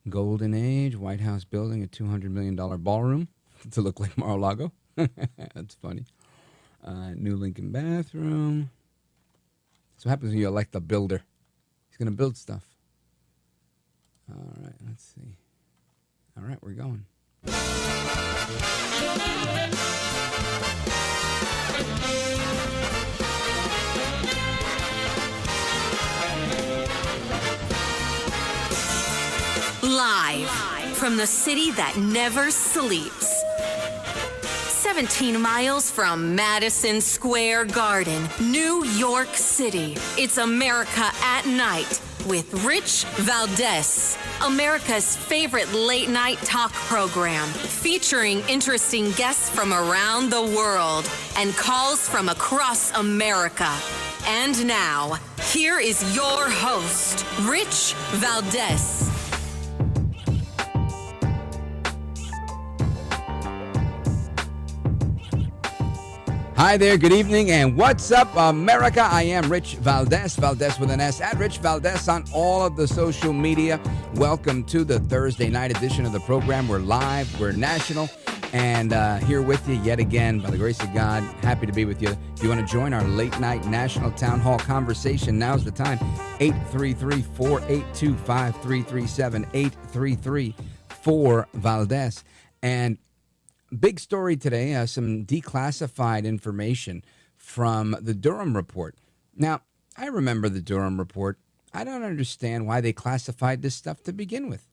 Golden Age, White House building a $200 million ballroom to look like Mar-a-Lago. That's funny. New Lincoln bathroom. That's what happens when you elect a builder. He's going to build stuff. All right, let's see. All right, we're going. Live from the city that never sleeps. 17 miles from Madison Square Garden, New York City. It's America at Night with Rich Valdez. America's favorite late night talk program featuring interesting guests from around the world and calls from across America. And now, here is your host, Rich Valdez. Hi there, good evening, and what's up, America? I am Rich Valdez, Valdez with an S, at Rich Valdez on all of the social media. Welcome to the Thursday night edition of the program. We're live, we're national, and here with you yet again, by the grace of God. Happy to be with you. If you want to join our late night national town hall conversation, now's the time. 833-482-5337, 833-4Valdez. And big story today, some declassified information from the Durham report. Now, I remember the Durham report. I don't understand why they classified this stuff to begin with.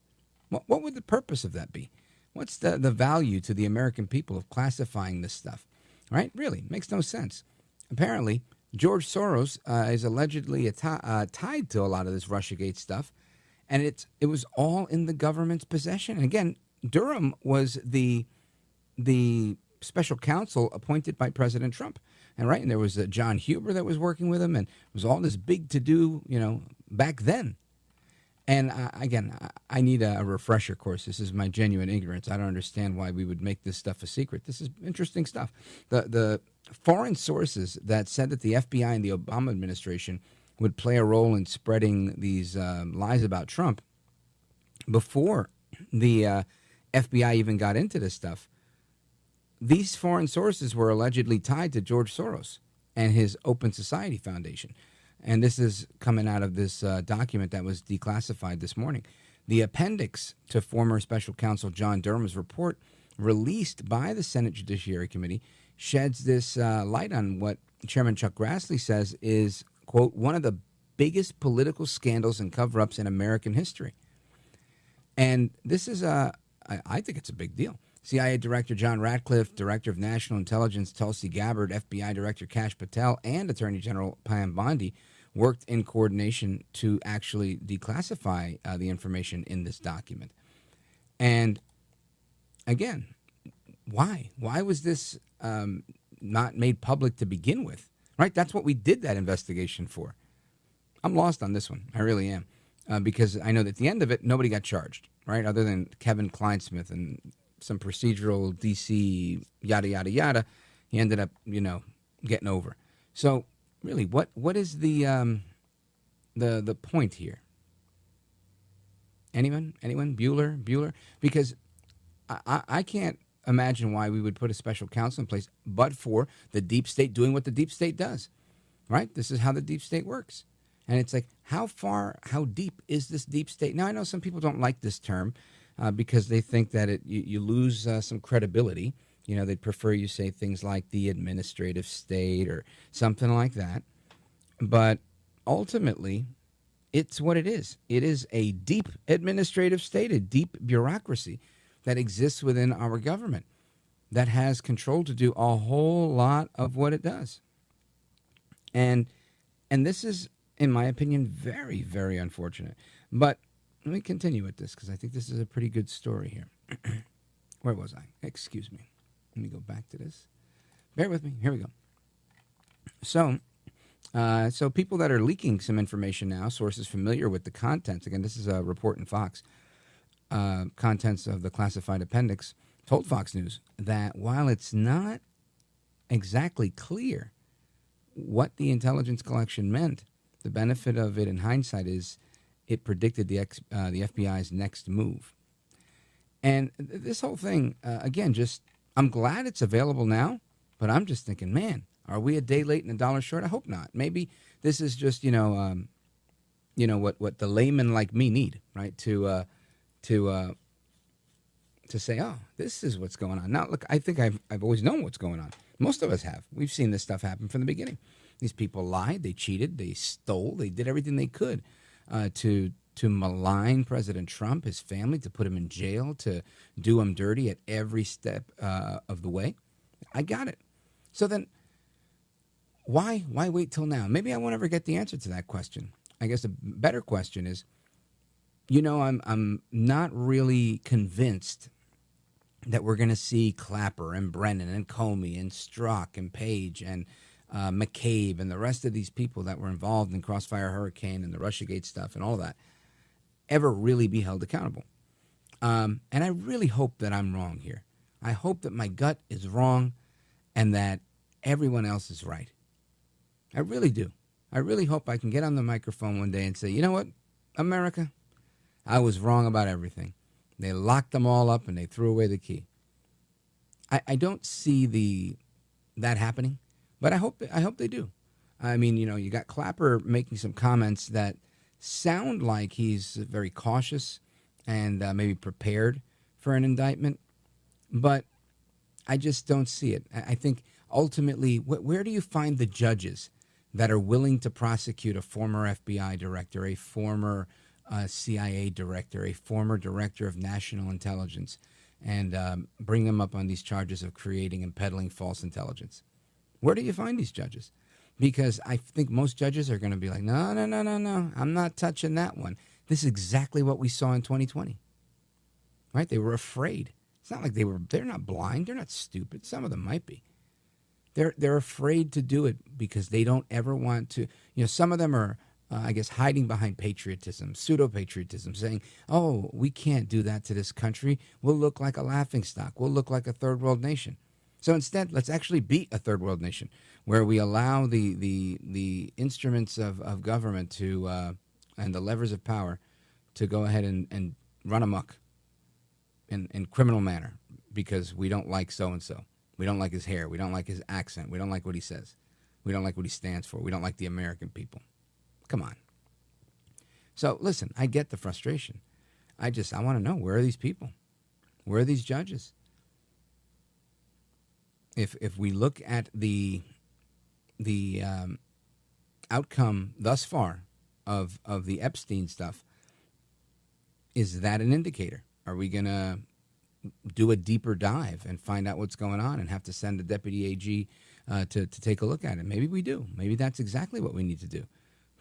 What would the purpose of that be? What's the value to the American people of classifying this stuff? Right? Really, makes no sense. Apparently, George Soros is allegedly tied to a lot of this Russiagate stuff, and it was all in the government's possession. And again, Durham was the special counsel appointed by President Trump. And there was John Huber that was working with him, and it was all this big to-do, back then. And again, I need a refresher course. This is my genuine ignorance. I don't understand why we would make this stuff a secret. This is interesting stuff. The foreign sources that said that the FBI and the Obama administration would play a role in spreading these lies about Trump before the FBI even got into this stuff, these foreign sources were allegedly tied to George Soros and his Open Society Foundation. And this is coming out of this document that was declassified this morning. The appendix to former special counsel John Durham's report, released by the Senate Judiciary Committee, sheds this light on what Chairman Chuck Grassley says is, quote, one of the biggest political scandals and cover-ups in American history. And this is, I think it's a big deal. CIA Director John Ratcliffe, Director of National Intelligence Tulsi Gabbard, FBI Director Kash Patel, and Attorney General Pam Bondi worked in coordination to actually declassify the information in this document. And again, why? Why was this not made public to begin with? Right? That's what we did that investigation for. I'm lost on this one. I really am. Because I know that at the end of it, nobody got charged, right? Other than Kevin Kleinsmith and some procedural DC yada yada yada, he ended up getting over. So really, what is the point here? Anyone? Bueller? Because I can't imagine why we would put a special counsel in place, but for the deep state doing what the deep state does, right? This is how the deep state works, and it's like how deep is this deep state? Now I know some people don't like this term. Because they think that you lose some credibility. They'd prefer you say things like the administrative state or something like that. But ultimately, it's what it is. It is a deep administrative state, a deep bureaucracy that exists within our government that has control to do a whole lot of what it does. And this is, in my opinion, very, very unfortunate. But let me continue with this because I think this is a pretty good story here. Where was I? Excuse me. Let me go back to this. Bear with me. Here we go. So people that are leaking some information now, sources familiar with the contents, again, this is a report in Fox, contents of the classified appendix, told Fox News that while it's not exactly clear what the intelligence collection meant, the benefit of it in hindsight is it predicted the FBI's next move. And this whole thing, again, just I'm glad it's available now, but I'm just thinking, man, are we a day late and a dollar short? I hope not. Maybe this is just what the layman like me need, right? To say, oh, this is what's going on. Now, look, I think I've always known what's going on. Most of us have. We've seen this stuff happen from the beginning. These people lied, they cheated, they stole, they did everything they could to malign President Trump, his family, to put him in jail, to do him dirty at every step of the way. I got it. So then, why wait till now? Maybe I won't ever get the answer to that question. I guess a better question is, I'm not really convinced that we're going to see Clapper and Brennan and Comey and Strzok and Page and McCabe and the rest of these people that were involved in Crossfire Hurricane and the Russiagate stuff and all that ever really be held accountable. And I really hope that I'm wrong here. I hope that my gut is wrong and that everyone else is right. I really do. I really hope I can get on the microphone one day and say, you know what, America, I was wrong about everything. They locked them all up and they threw away the key. I don't see that happening, but I hope they do. I mean, you got Clapper making some comments that sound like he's very cautious and maybe prepared for an indictment, but I just don't see it. I think ultimately, where do you find the judges that are willing to prosecute a former FBI director, a former CIA director, a former director of national intelligence, and bring them up on these charges of creating and peddling false intelligence? Where do you find these judges? Because I think most judges are going to be like, no, I'm not touching that one. This is exactly what we saw in 2020, right? They were afraid. It's not like they're not blind. They're not stupid. Some of them might be. They're afraid to do it because they don't ever want to. Some of them are, hiding behind patriotism, pseudo-patriotism, saying, oh, we can't do that to this country. We'll look like a laughingstock. We'll look like a third world nation. So instead, let's actually be a third world nation where we allow the instruments of government to and the levers of power to go ahead and run amok in criminal manner because we don't like so-and-so. We don't like his hair. We don't like his accent. We don't like what he says. We don't like what he stands for. We don't like the American people. Come on. So listen, I get the frustration. I want to know, where are these people? Where are these judges? If we look at the outcome thus far of the Epstein stuff, is that an indicator? Are we going to do a deeper dive and find out what's going on and have to send a deputy AG to take a look at it? Maybe we do. Maybe that's exactly what we need to do.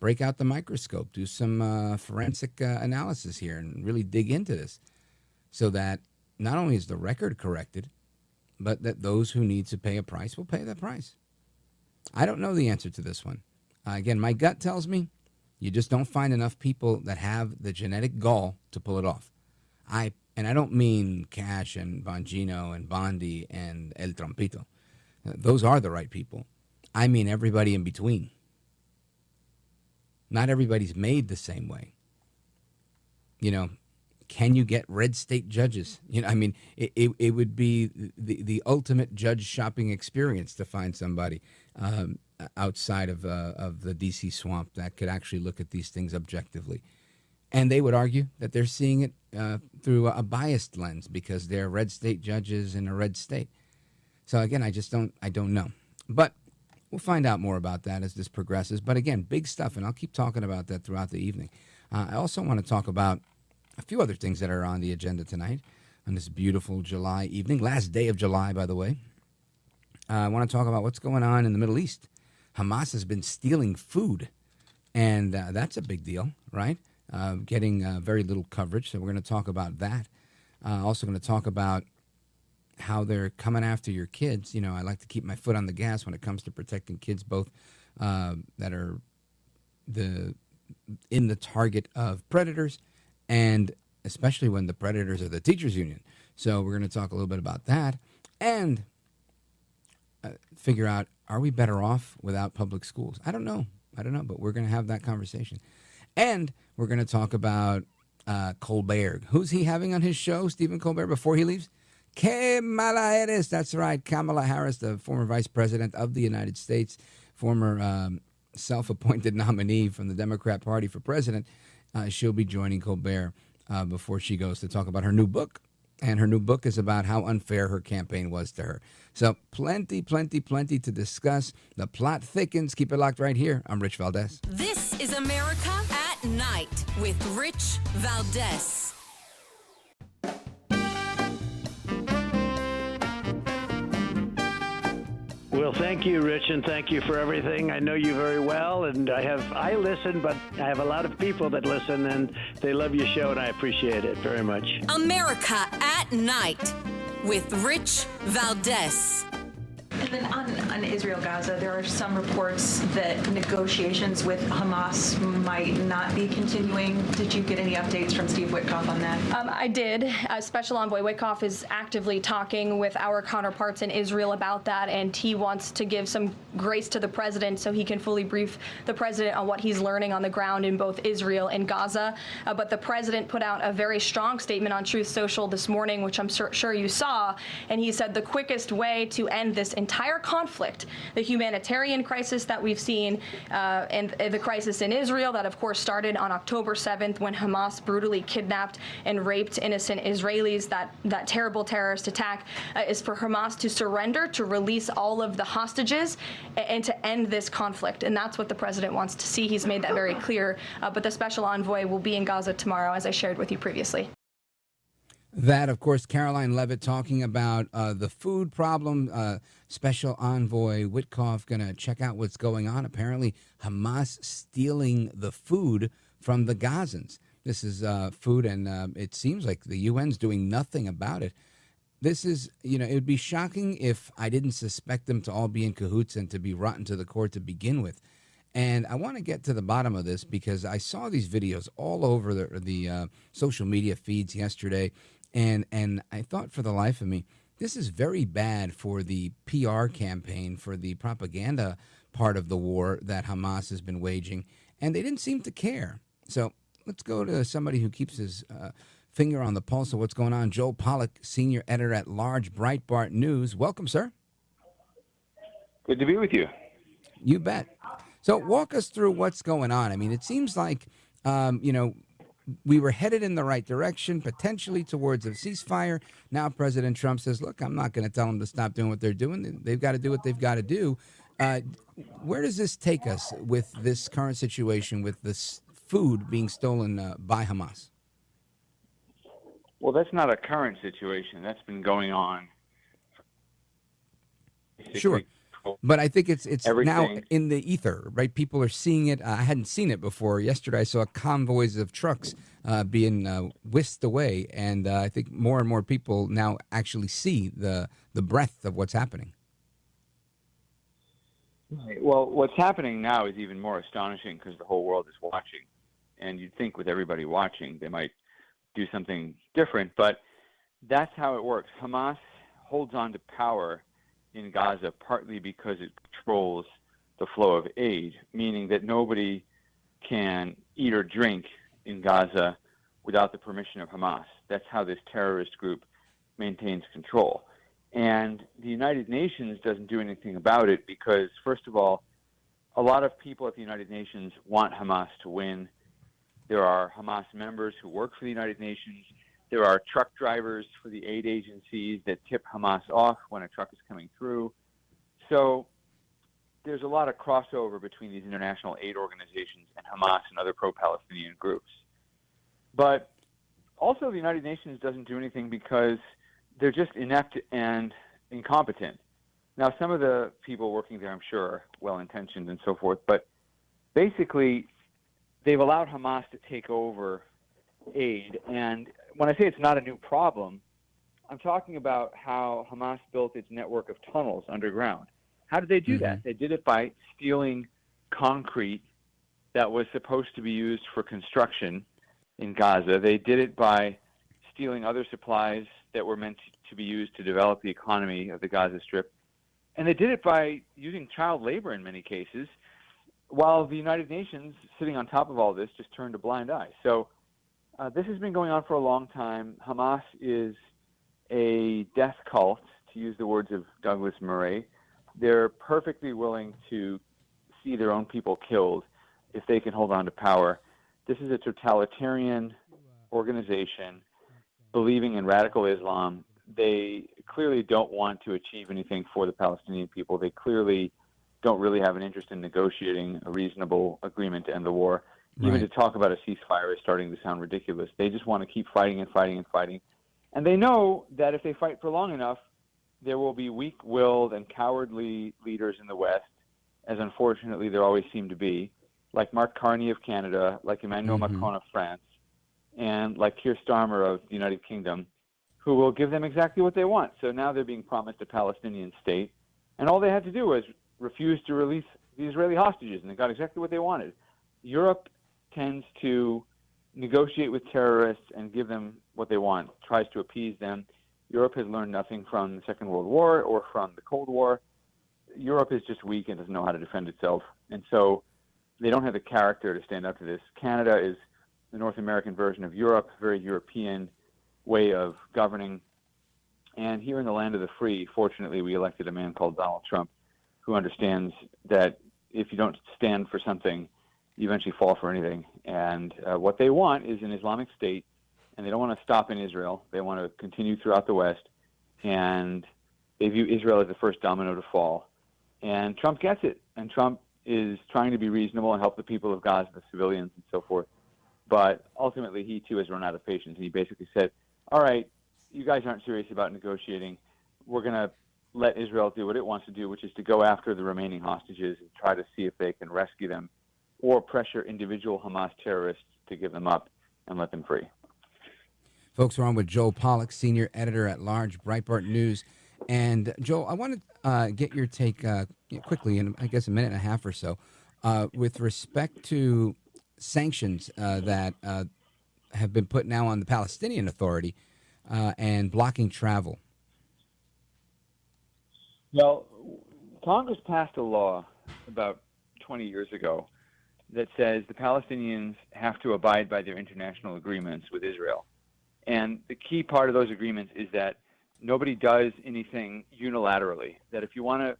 Break out the microscope, do some forensic analysis here and really dig into this so that not only is the record corrected, but that those who need to pay a price will pay that price. I don't know the answer to this one. Again, my gut tells me you just don't find enough people that have the genetic gall to pull it off. I don't mean Cash and Bongino and Bondi and El Trompito. Those are the right people. I mean everybody in between. Not everybody's made the same way. Can you get red state judges? It would be the ultimate judge shopping experience to find somebody outside of the D.C. swamp that could actually look at these things objectively. And they would argue that they're seeing it through a biased lens because they're red state judges in a red state. So again, I don't know. But we'll find out more about that as this progresses. But again, big stuff, and I'll keep talking about that throughout the evening. I also want to talk about a few other things that are on the agenda tonight on this beautiful July evening, last day of July, by the way. I want to talk about what's going on in the Middle East. Hamas has been stealing food, and that's a big deal, right? Getting very little coverage, so we're going to talk about that. Also going to talk about how they're coming after your kids. I like to keep my foot on the gas when it comes to protecting kids, both that are in the target of predators, and especially when the predators are the teachers union. So we're going to talk a little bit about that and figure out, are we better off without public schools? I don't know, but we're going to have that conversation. And we're going to talk about Colbert. Who's he having on his show, Stephen Colbert, before he leaves? Kamala Harris. That's right. Kamala Harris, the former vice president of the United States, former self-appointed nominee from the Democrat Party for president. She'll be joining Colbert before she goes to talk about her new book. And her new book is about how unfair her campaign was to her. So plenty to discuss. The plot thickens. Keep it locked right here. I'm Rich Valdez. This is America at Night with Rich Valdez. Well, thank you, Rich, and thank you for everything. I know you very well, and I listen, but I have a lot of people that listen, and they love your show, and I appreciate it very much. America at Night with Rich Valdez. And then on Israel-Gaza, there are some reports that negotiations with Hamas might not be continuing. Did you get any updates from Steve Witkoff on that? I did. Special Envoy Witkoff is actively talking with our counterparts in Israel about that, and he wants to give some grace to the president so he can fully brief the president on what he's learning on the ground in both Israel and Gaza. But the president put out a very strong statement on Truth Social this morning, which I'm sure you saw, and he said the quickest way to end this entire conflict, the humanitarian crisis that we've seen, and the crisis in Israel that, of course, started on October 7th when Hamas brutally kidnapped and raped innocent Israelis, that terrible terrorist attack, is for Hamas to surrender, to release all of the hostages, and to end this conflict. And that's what the president wants to see. He's made that very clear. But the special envoy will be in Gaza tomorrow, as I shared with you previously. That, of course, Caroline Levitt talking about the food problem. Special Envoy Witkoff going to check out what's going on. Apparently, Hamas stealing the food from the Gazans. This is food, and it seems like the UN's doing nothing about it. This is, it would be shocking if I didn't suspect them to all be in cahoots and to be rotten to the core to begin with. And I want to get to the bottom of this because I saw these videos all over the social media feeds yesterday. And I thought for the life of me, this is very bad for the PR campaign, for the propaganda part of the war that Hamas has been waging. And they didn't seem to care. So let's go to somebody who keeps his finger on the pulse of what's going on. Joel Pollak, senior editor at large, Breitbart News. Welcome, sir. Good to be with you. You bet. So walk us through what's going on. I mean, it seems like, we were headed in the right direction, potentially towards a ceasefire. Now President Trump says, look, I'm not going to tell them to stop doing what they're doing. They've got to do what they've got to do. Where does this take us with this current situation, with this food being stolen by Hamas? Well, that's not a current situation. That's been going on. Sure. But I think it's now Everything. in the ether, right? People are seeing it. I hadn't seen it before. Yesterday, I saw convoys of trucks being whisked away, and I think more and more people now actually see the breadth of what's happening. Right. Well, what's happening now is even more astonishing because the whole world is watching. And you'd think with everybody watching, they might do something different, but that's how it works. Hamas holds on to power in Gaza partly because it controls the flow of aid, meaning that nobody can eat or drink in Gaza without the permission of Hamas. That's how this terrorist group maintains control. And the United Nations doesn't do anything about it because, first of all, a lot of people at the United Nations want Hamas to win. There are Hamas members who work for the United Nations. There are truck drivers for the aid agencies that tip Hamas off when a truck is coming through. So there's a lot of crossover between these international aid organizations and Hamas and other pro-Palestinian groups. But also the United Nations doesn't do anything because they're just inept and incompetent. Now, some of the people working there, I'm sure, are well-intentioned and so forth, but basically they've allowed Hamas to take over aid. And when I say it's not a new problem, I'm talking about how Hamas built its network of tunnels underground. How did they do that? They did it by stealing concrete that was supposed to be used for construction in Gaza. They did it by stealing other supplies that were meant to be used to develop the economy of the Gaza Strip. And they did it by using child labor in many cases, while the United Nations, sitting on top of all this, just turned a blind eye. So this has been going on for a long time. Hamas is a death cult, to use the words of Douglas Murray. They're perfectly willing to see their own people killed if they can hold on to power. This is a totalitarian organization believing in radical Islam. They clearly don't want to achieve anything for the Palestinian people. They clearly don't really have an interest in negotiating a reasonable agreement to end the war. Even to talk about a ceasefire is starting to sound ridiculous. They just want to keep fighting and fighting and fighting. And they know that if they fight for long enough, there will be weak-willed and cowardly leaders in the West, as unfortunately there always seem to be, like Mark Carney of Canada, like Emmanuel Macron of France, and like Keir Starmer of the United Kingdom, who will give them exactly what they want. So now they're being promised a Palestinian state, and all they had to do was refuse to release the Israeli hostages, and they got exactly what they wanted. Europe tends to negotiate with terrorists and give them what they want, tries to appease them. Europe has learned nothing from the Second World War or from the Cold War. Europe is just weak and doesn't know how to defend itself, and so they don't have the character to stand up to this. Canada is the North American version of Europe, very European way of governing. And here in the land of the free, fortunately, we elected a man called Donald Trump, who understands that if you don't stand for something, you eventually fall for anything. And what they want is an Islamic State, and they don't want to stop in Israel. They want to continue throughout the West, and they view Israel as the first domino to fall. And Trump gets it, and Trump is trying to be reasonable and help the people of Gaza, the civilians, and so forth. But ultimately, he too has run out of patience, and he basically said, all right, you guys aren't serious about negotiating. We're going to let Israel do what it wants to do, which is to go after the remaining hostages and try to see if they can rescue them or pressure individual Hamas terrorists to give them up and let them free. Folks, we're on with Joel Pollak, senior editor-at-large, Breitbart News. And, Joel, I want to get your take quickly, in I guess a minute and a half or so, with respect to sanctions that have been put now on the Palestinian Authority and blocking travel. Well, Congress passed a law about 20 years ago that says the Palestinians have to abide by their international agreements with Israel. And the key part of those agreements is that nobody does anything unilaterally, that if you want to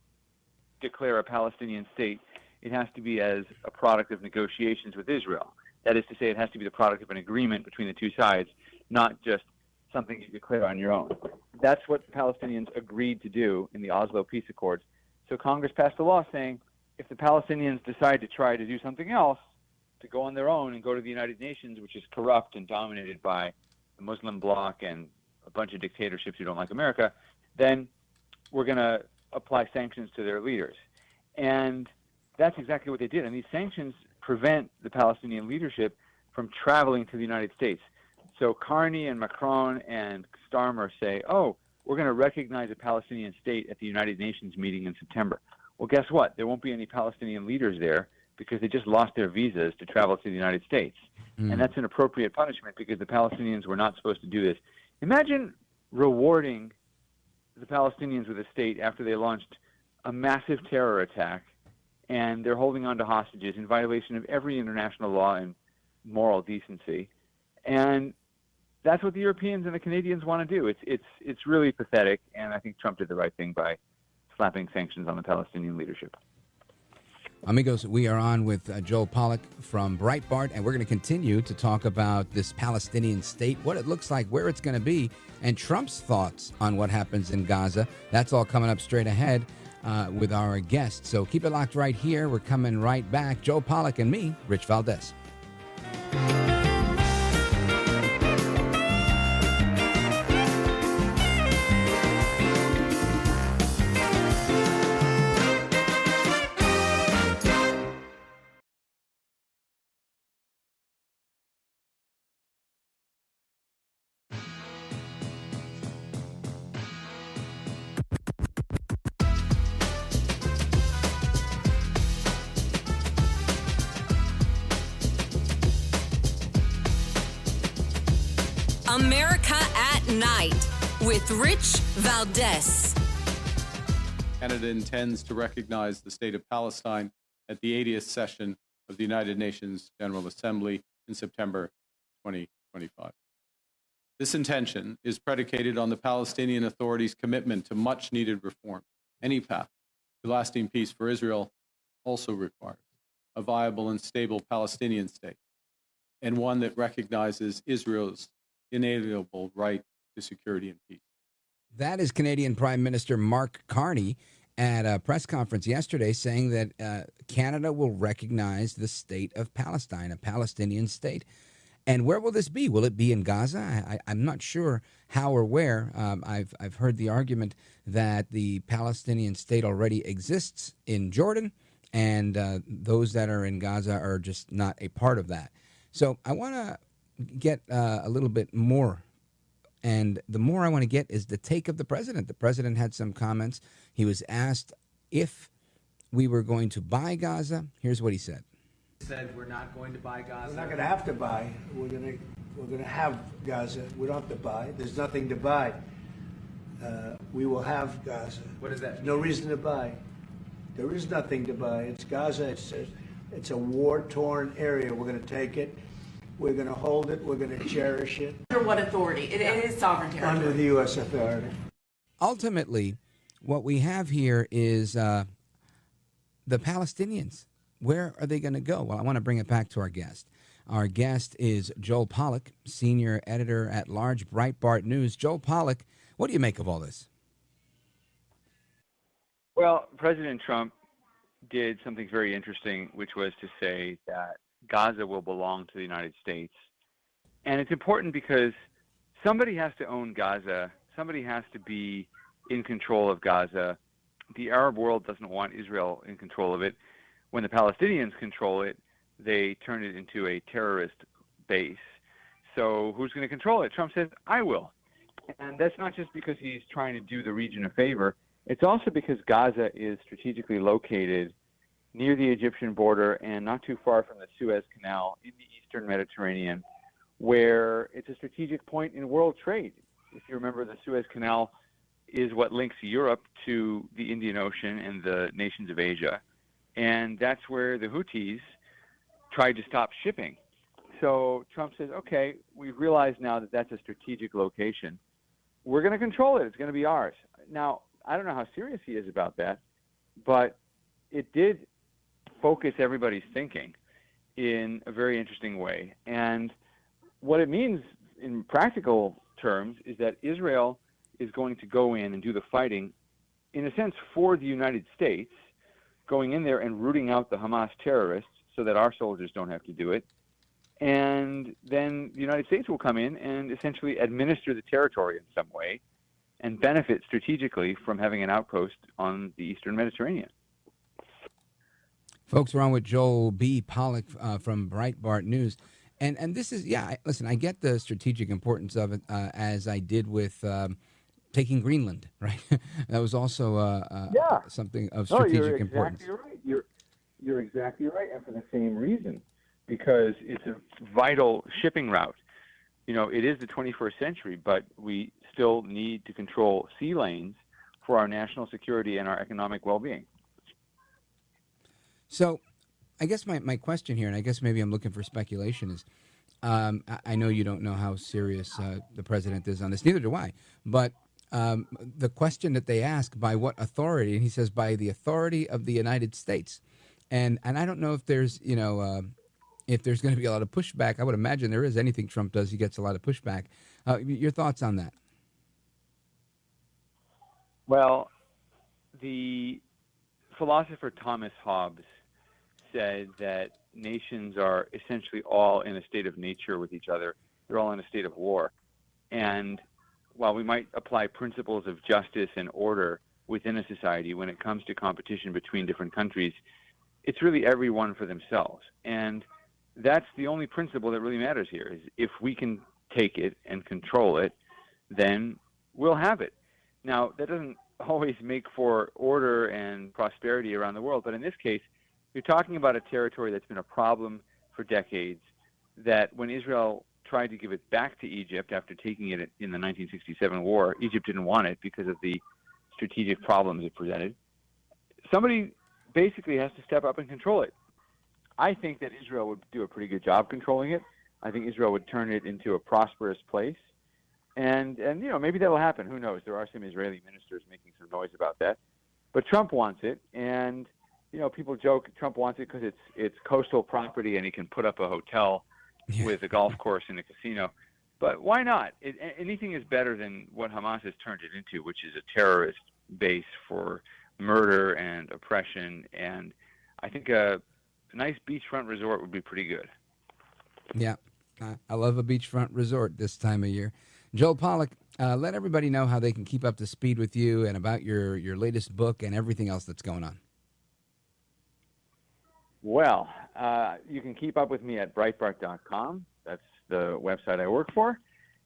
declare a Palestinian state, it has to be as a product of negotiations with Israel. That is to say, it has to be the product of an agreement between the two sides, not just something you declare on your own. That's what the Palestinians agreed to do in the Oslo Peace Accords. So Congress passed a law saying if the Palestinians decide to try to do something else, to go on their own and go to the United Nations, which is corrupt and dominated by the Muslim bloc and a bunch of dictatorships who don't like America, then we're going to apply sanctions to their leaders. And that's exactly what they did. And these sanctions prevent the Palestinian leadership from traveling to the United States. So Carney and Macron and Starmer say, oh, we're going to recognize a Palestinian state at the United Nations meeting in September. Well, guess what? There won't be any Palestinian leaders there because they just lost their visas to travel to the United States. And that's an appropriate punishment because the Palestinians were not supposed to do this. Imagine rewarding the Palestinians with a state after they launched a massive terror attack and they're holding on to hostages in violation of every international law and moral decency. And that's what the Europeans and the Canadians want to do. It's really pathetic, and I think Trump did the right thing by slapping sanctions on the Palestinian leadership. Amigos, we are on with Joel Pollak from Breitbart, and we're going to continue to talk about this Palestinian state, what it looks like, where it's going to be, and Trump's thoughts on what happens in Gaza. That's all coming up straight ahead with our guests. So keep it locked right here. We're coming right back. Joel Pollak and me, Rich Valdez. America at Night with Rich Valdez. Canada intends to recognize the state of Palestine at the 80th session of the United Nations General Assembly in September 2025. This intention is predicated on the Palestinian Authority's commitment to much-needed reform. Any path to lasting peace for Israel also requires a viable and stable Palestinian state, and one that recognizes Israel's inalienable right to security and peace. That is Canadian Prime Minister Mark Carney at a press conference yesterday saying that Canada will recognize the state of Palestine, a Palestinian state. And where will this be? Will it be in Gaza? I'm not sure how or where. I've heard the argument that the Palestinian state already exists in Jordan, and those that are in Gaza are just not a part of that. So I want to get a little bit more. And the more I want to get is the take of the president. The president had some comments. He was asked if we were going to buy Gaza. Here's what he said. Said we're not going to buy Gaza. We're not going to have to buy. We're going to have Gaza. We don't have to buy. There's nothing to buy. We will have Gaza. What does that mean? No reason to buy. There is nothing to buy. It's Gaza. It's a war-torn area. We're going to take it. We're going to hold it. We're going to cherish it. Under what authority? It is sovereign territory. Under the U.S. authority. Ultimately, what we have here is the Palestinians. Where are they going to go? Well, I want to bring it back to our guest. Our guest is Joel Pollak, senior editor-at-large, Breitbart News. Joel Pollak, what do you make of all this? Well, President Trump did something very interesting, which was to say that Gaza will belong to the United States. And it's important because somebody has to own Gaza. Somebody has to be in control of Gaza. The Arab world doesn't want Israel in control of it. When the Palestinians control it, they turn it into a terrorist base. So who's going to control it? Trump says, I will. And that's not just because he's trying to do the region a favor. It's also because Gaza is strategically located near the Egyptian border and not too far from the Suez Canal in the Eastern Mediterranean, where it's a strategic point in world trade. If you remember, the Suez Canal is what links Europe to the Indian Ocean and the nations of Asia. And that's where the Houthis tried to stop shipping. So Trump says, okay, we've realized now that that's a strategic location. We're going to control it. It's going to be ours. Now, I don't know how serious he is about that, but it did focus everybody's thinking in a very interesting way. And what it means in practical terms is that Israel is going to go in and do the fighting, in a sense, for the United States, going in there and rooting out the Hamas terrorists so that our soldiers don't have to do it. And then the United States will come in and essentially administer the territory in some way and benefit strategically from having an outpost on the Eastern Mediterranean. Folks, we're on with Joel B. Pollak from Breitbart News. And this is, listen, I get the strategic importance of it, as I did with taking Greenland, right? That was also something of strategic importance. You're exactly right, and for the same reason, because it's a vital shipping route. You know, it is the 21st century, but we still need to control sea lanes for our national security and our economic well-being. So I guess my question here, and I guess maybe I'm looking for speculation, is I know you don't know how serious the president is on this, neither do I, but the question that they ask, by what authority, and he says, by the authority of the United States. And I don't know if there's, if there's going to be a lot of pushback. I would imagine there is. Anything Trump does, he gets a lot of pushback. Your thoughts on that? Well, the philosopher Thomas Hobbes said that nations are essentially all in a state of nature with each other. They're all in a state of war. And while we might apply principles of justice and order within a society, when it comes to competition between different countries, it's really everyone for themselves. And that's the only principle that really matters here, is if we can take it and control it, then we'll have it. Now, that doesn't always make for order and prosperity around the world, but in this case, you're talking about a territory that's been a problem for decades, that when Israel tried to give it back to Egypt after taking it in the 1967 war, Egypt didn't want it because of the strategic problems it presented. Somebody basically has to step up and control it. I think that Israel would do a pretty good job controlling it. I think Israel would turn it into a prosperous place. And maybe that'll happen. Who knows? There are some Israeli ministers making some noise about that. But Trump wants it, and people joke Trump wants it because it's coastal property and he can put up a hotel with a golf course and a casino. But why not? Anything is better than what Hamas has turned it into, which is a terrorist base for murder and oppression. And I think a nice beachfront resort would be pretty good. Yeah, I love a beachfront resort this time of year. Joel Pollak, let everybody know how they can keep up to speed with you and about your latest book and everything else that's going on. Well, you can keep up with me at Breitbart.com. That's the website I work for.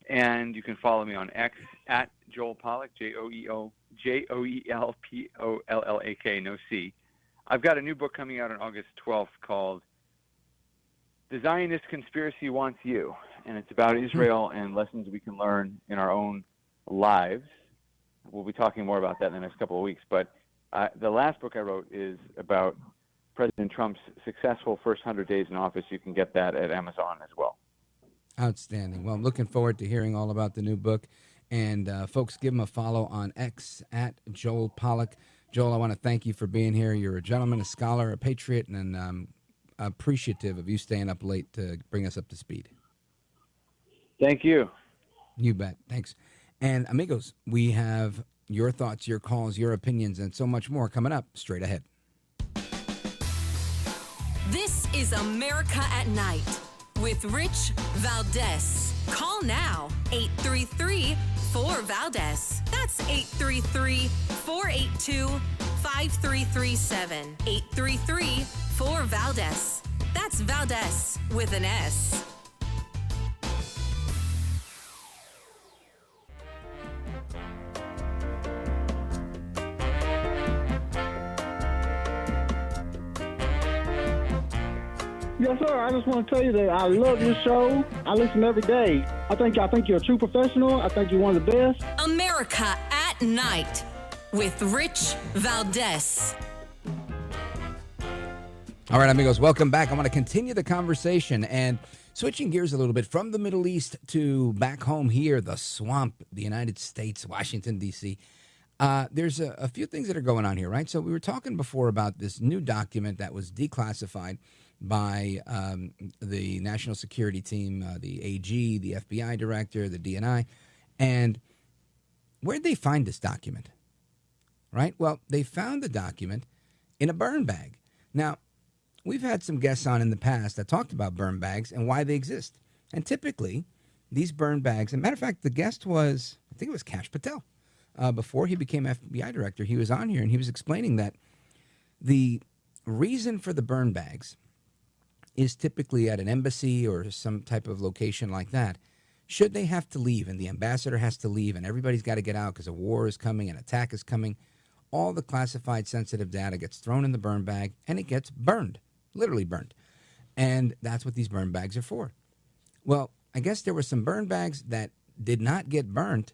And you can follow me on X at Joel Pollak, Joelpollak, no C. I've got a new book coming out on August 12th called The Zionist Conspiracy Wants You. And it's about Israel and lessons we can learn in our own lives. We'll be talking more about that in the next couple of weeks. But the last book I wrote is about President Trump's successful first 100 days in office. You can get that at Amazon as well. Outstanding. Well, I'm looking forward to hearing all about the new book. And folks, give him a follow on X at Joel Pollak. Joel, I want to thank you for being here. You're a gentleman, a scholar, a patriot, and I'm appreciative of you staying up late to bring us up to speed. Thank you. You bet. Thanks. And amigos, we have your thoughts, your calls, your opinions, and so much more coming up straight ahead. This is America at Night with Rich Valdez. Call now, 833-4-VALDEZ. That's 833-482-5337. 833-4-VALDEZ. That's Valdez with an S. Yes, sir. I just want to tell you that I love your show. I listen every day. I think you're a true professional. I think you're one of the best. America at Night with Rich Valdez. All right, amigos, welcome back. I want to continue the conversation and switching gears a little bit from the Middle East to back home here, the swamp, the United States, Washington, D.C. There's a few things that are going on here, right? So we were talking before about this new document that was declassified by the National Security Team, the AG, the FBI director, the DNI. And where'd they find this document? Right? Well, they found the document in a burn bag. Now, we've had some guests on in the past that talked about burn bags and why they exist. And typically, these burn bags, and matter of fact, the guest was, I think it was Kash Patel. Before he became FBI director, he was on here and he was explaining that the reason for the burn bags is typically at an embassy or some type of location like that. Should they have to leave and the ambassador has to leave and everybody's got to get out because a war is coming, an attack is coming, all the classified sensitive data gets thrown in the burn bag and it gets burned, literally burned. And that's what these burn bags are for. Well, I guess there were some burn bags that did not get burnt.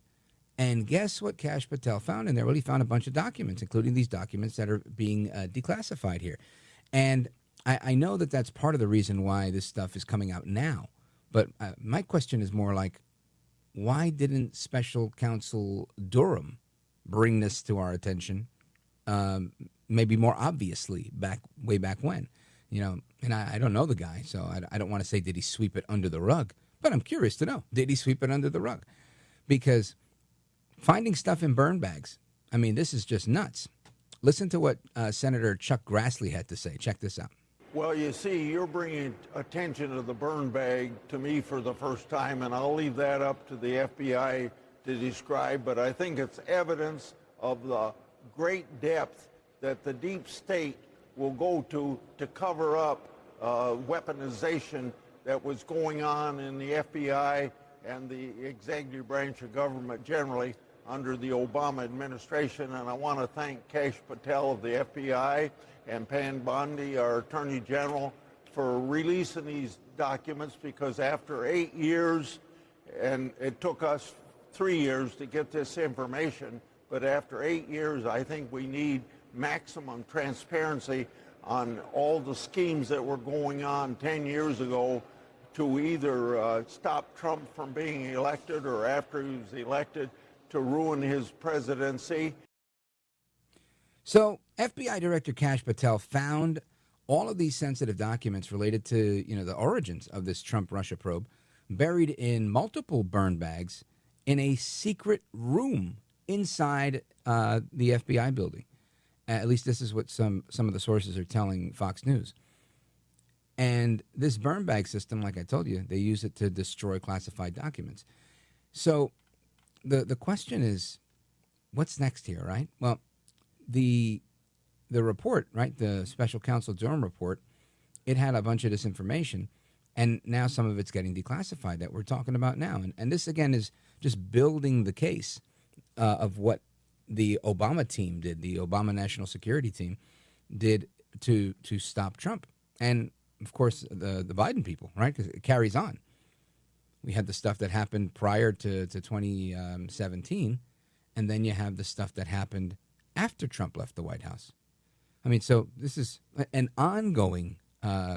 And guess what Kash Patel found in there? Well, he found a bunch of documents, including these documents that are being declassified here. And I know that that's part of the reason why this stuff is coming out now. But my question is more like, why didn't Special Counsel Durham bring this to our attention maybe more obviously way back when? And I don't know the guy, so I don't want to say did he sweep it under the rug. But I'm curious to know, did he sweep it under the rug? Because finding stuff in burn bags, I mean, this is just nuts. Listen to what Senator Chuck Grassley had to say. Check this out. Well, you see, you're bringing attention to the burn bag to me for the first time, and I'll leave that up to the FBI to describe, but I think it's evidence of the great depth that the deep state will go to cover up weaponization that was going on in the FBI and the executive branch of government generally under the Obama administration. And I want to thank Kash Patel of the FBI and Pan Bondi, our Attorney General, for releasing these documents, because after 8 years, and it took us 3 years to get this information, but after 8 years, I think we need maximum transparency on all the schemes that were going on 10 years ago to either stop Trump from being elected or after he was elected to ruin his presidency. So FBI Director Kash Patel found all of these sensitive documents related to, the origins of this Trump-Russia probe buried in multiple burn bags in a secret room inside the FBI building. At least this is what some of the sources are telling Fox News. And this burn bag system, like I told you, they use it to destroy classified documents. So the question is, what's next here, right? Well, the report, right, the special counsel Durham report, it had a bunch of this information, and now some of it's getting declassified that we're talking about now. And this, again, is just building the case of what the Obama team did, the Obama National Security Team did to stop Trump. And, of course, the Biden people, right, because it carries on. We had the stuff that happened prior to 2017, and then you have the stuff that happened after Trump left the White House. I mean, so this is an ongoing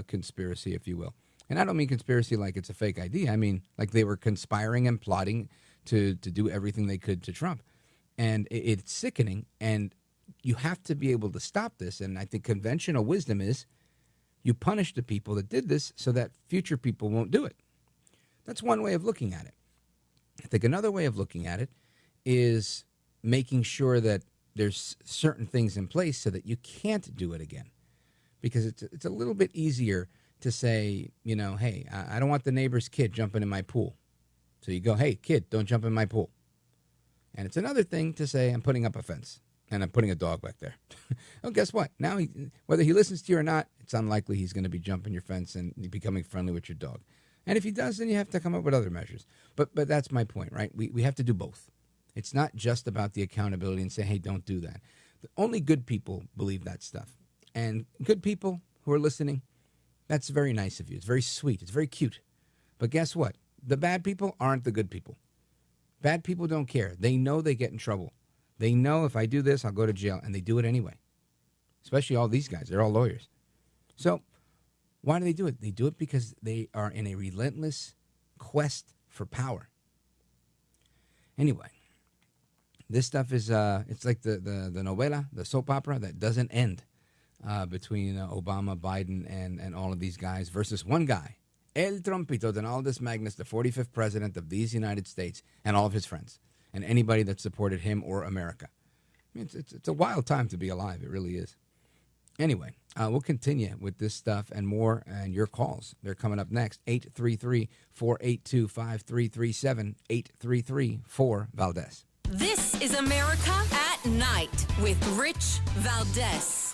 conspiracy, if you will. And I don't mean conspiracy like it's a fake idea. I mean, like they were conspiring and plotting to do everything they could to Trump. And it's sickening, and you have to be able to stop this. And I think conventional wisdom is you punish the people that did this so that future people won't do it. That's one way of looking at it. I think another way of looking at it is making sure that there's certain things in place so that you can't do it again. Because it's a little bit easier to say, hey, I don't want the neighbor's kid jumping in my pool. So you go, hey, kid, don't jump in my pool. And it's another thing to say, I'm putting up a fence and I'm putting a dog back there. Well, guess what? Now, whether he listens to you or not, it's unlikely he's going to be jumping your fence and becoming friendly with your dog. And if he does, then you have to come up with other measures. But that's my point, right? We have to do both. It's not just about the accountability and say, hey, don't do that. Only good people believe that stuff. And good people who are listening, that's very nice of you. It's very sweet. It's very cute. But guess what? The bad people aren't the good people. Bad people don't care. They know they get in trouble. They know if I do this, I'll go to jail. And they do it anyway. Especially all these guys. They're all lawyers. So why do they do it? They do it because they are in a relentless quest for power. Anyway, this stuff is, it's like the novela, the soap opera that doesn't end between Obama, Biden, and all of these guys versus one guy. El Trompito, Donaldus Magnus, the 45th president of these United States, and all of his friends, and anybody that supported him or America. I mean, it's a wild time to be alive. It really is. Anyway, we'll continue with this stuff and more, and your calls. They're coming up next. 833-482-5337, 833-4-VALDEZ. This is America at Night with Rich Valdez.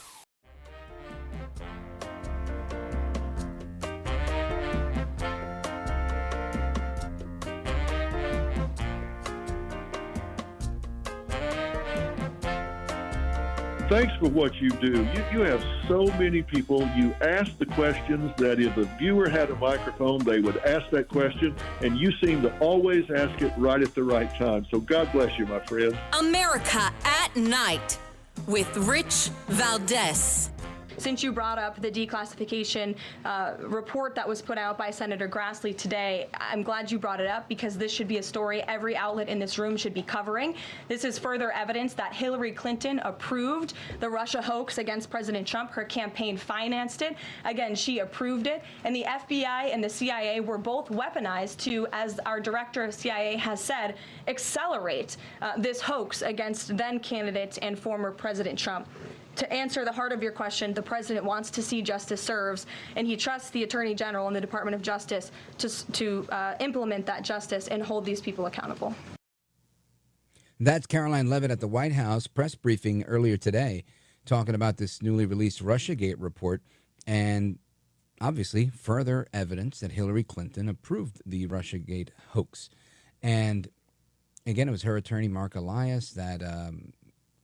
Thanks for what you do. You have so many people. You ask the questions that if a viewer had a microphone, they would ask that question, and you seem to always ask it right at the right time. So God bless you, my friend. America at Night with Rich Valdez. Since you brought up the declassification report that was put out by Senator Grassley today, I'm glad you brought it up because this should be a story every outlet in this room should be covering. This is further evidence that Hillary Clinton approved the Russia hoax against President Trump. Her campaign financed it. Again, she approved it. And the FBI and the CIA were both weaponized to, as our director of CIA has said, accelerate this hoax against then candidate and former President Trump. To answer the heart of your question, the president wants to see justice served, and he trusts the Attorney General and the Department of Justice to implement that justice and hold these people accountable. That's Caroline Leavitt at the White House press briefing earlier today, talking about this newly released Russiagate report and obviously further evidence that Hillary Clinton approved the Russiagate hoax. And again, it was her attorney, Mark Elias, that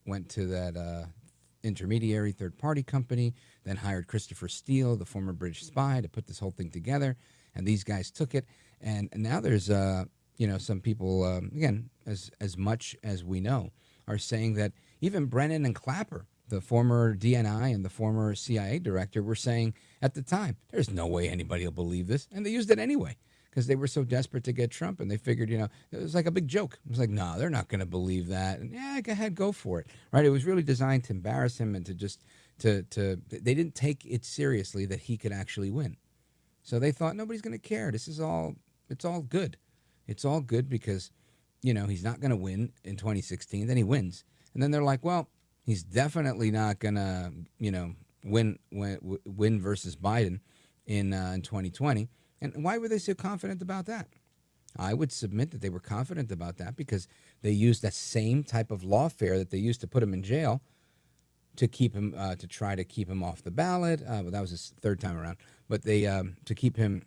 went to that intermediary third-party company, then hired Christopher Steele, the former British spy, to put this whole thing together. And these guys took it. And now there's, some people, again, as much as we know, are saying that even Brennan and Clapper the former DNI and the former CIA director, were saying at the time, there's no way anybody will believe this. And they used it anyway because they were so desperate to get Trump, and they figured, it was like a big joke. It was like, no, they're not going to believe that. And yeah, go ahead, go for it. Right? It was really designed to embarrass him and to just, they didn't take it seriously that he could actually win. So they thought nobody's going to care. It's all good. It's all good because, he's not going to win in 2016. Then he wins. And then they're like, well, he's definitely not going to, win versus Biden in 2020. And why were they so confident about that? I would submit that they were confident about that because they used that same type of lawfare that they used to put him in jail to keep him, to try to keep him off the ballot. Well, that was his third time around. But they, to keep him,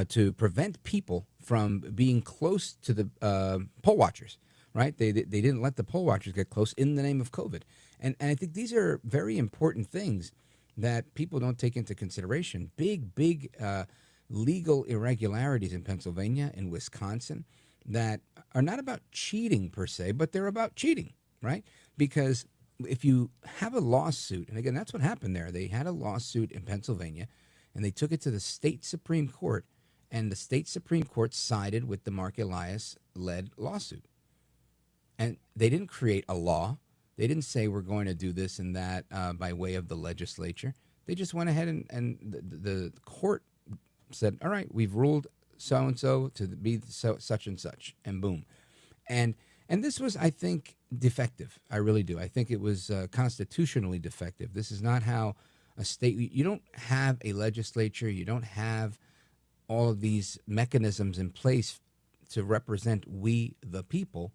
to prevent people from being close to the poll watchers. Right? They didn't let the poll watchers get close in the name of COVID. And I think these are very important things that people don't take into consideration. Big legal irregularities in Pennsylvania and Wisconsin that are not about cheating per se, but they're about cheating, right? Because if you have a lawsuit, and again, that's what happened there. They had a lawsuit in Pennsylvania, and they took it to the state Supreme Court, and the state Supreme Court sided with the Mark Elias-led lawsuit. And they didn't create a law. They didn't say we're going to do this and that by way of the legislature. They just went ahead and the court said, all right, we've ruled so-and-so to be such and such, and boom. And this was, I think, defective. I really do. I think it was constitutionally defective. This is not how a state, you don't have a legislature, you don't have all of these mechanisms in place to represent we the people,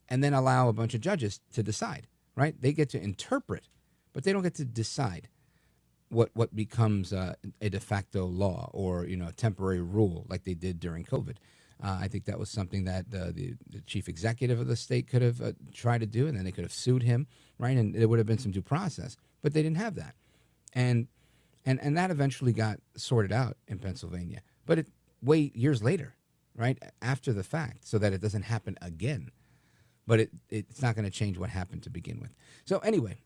and then allow a bunch of judges to decide, right? They get to interpret, but they don't get to decide what becomes a de facto law or, a temporary rule like they did during COVID. I think that was something that the chief executive of the state could have tried to do, and then they could have sued him, right? And there would have been some due process, but they didn't have that. And that eventually got sorted out in Pennsylvania, but years later, right? After the fact, so that it doesn't happen again. But it's not going to change what happened to begin with. So anyway,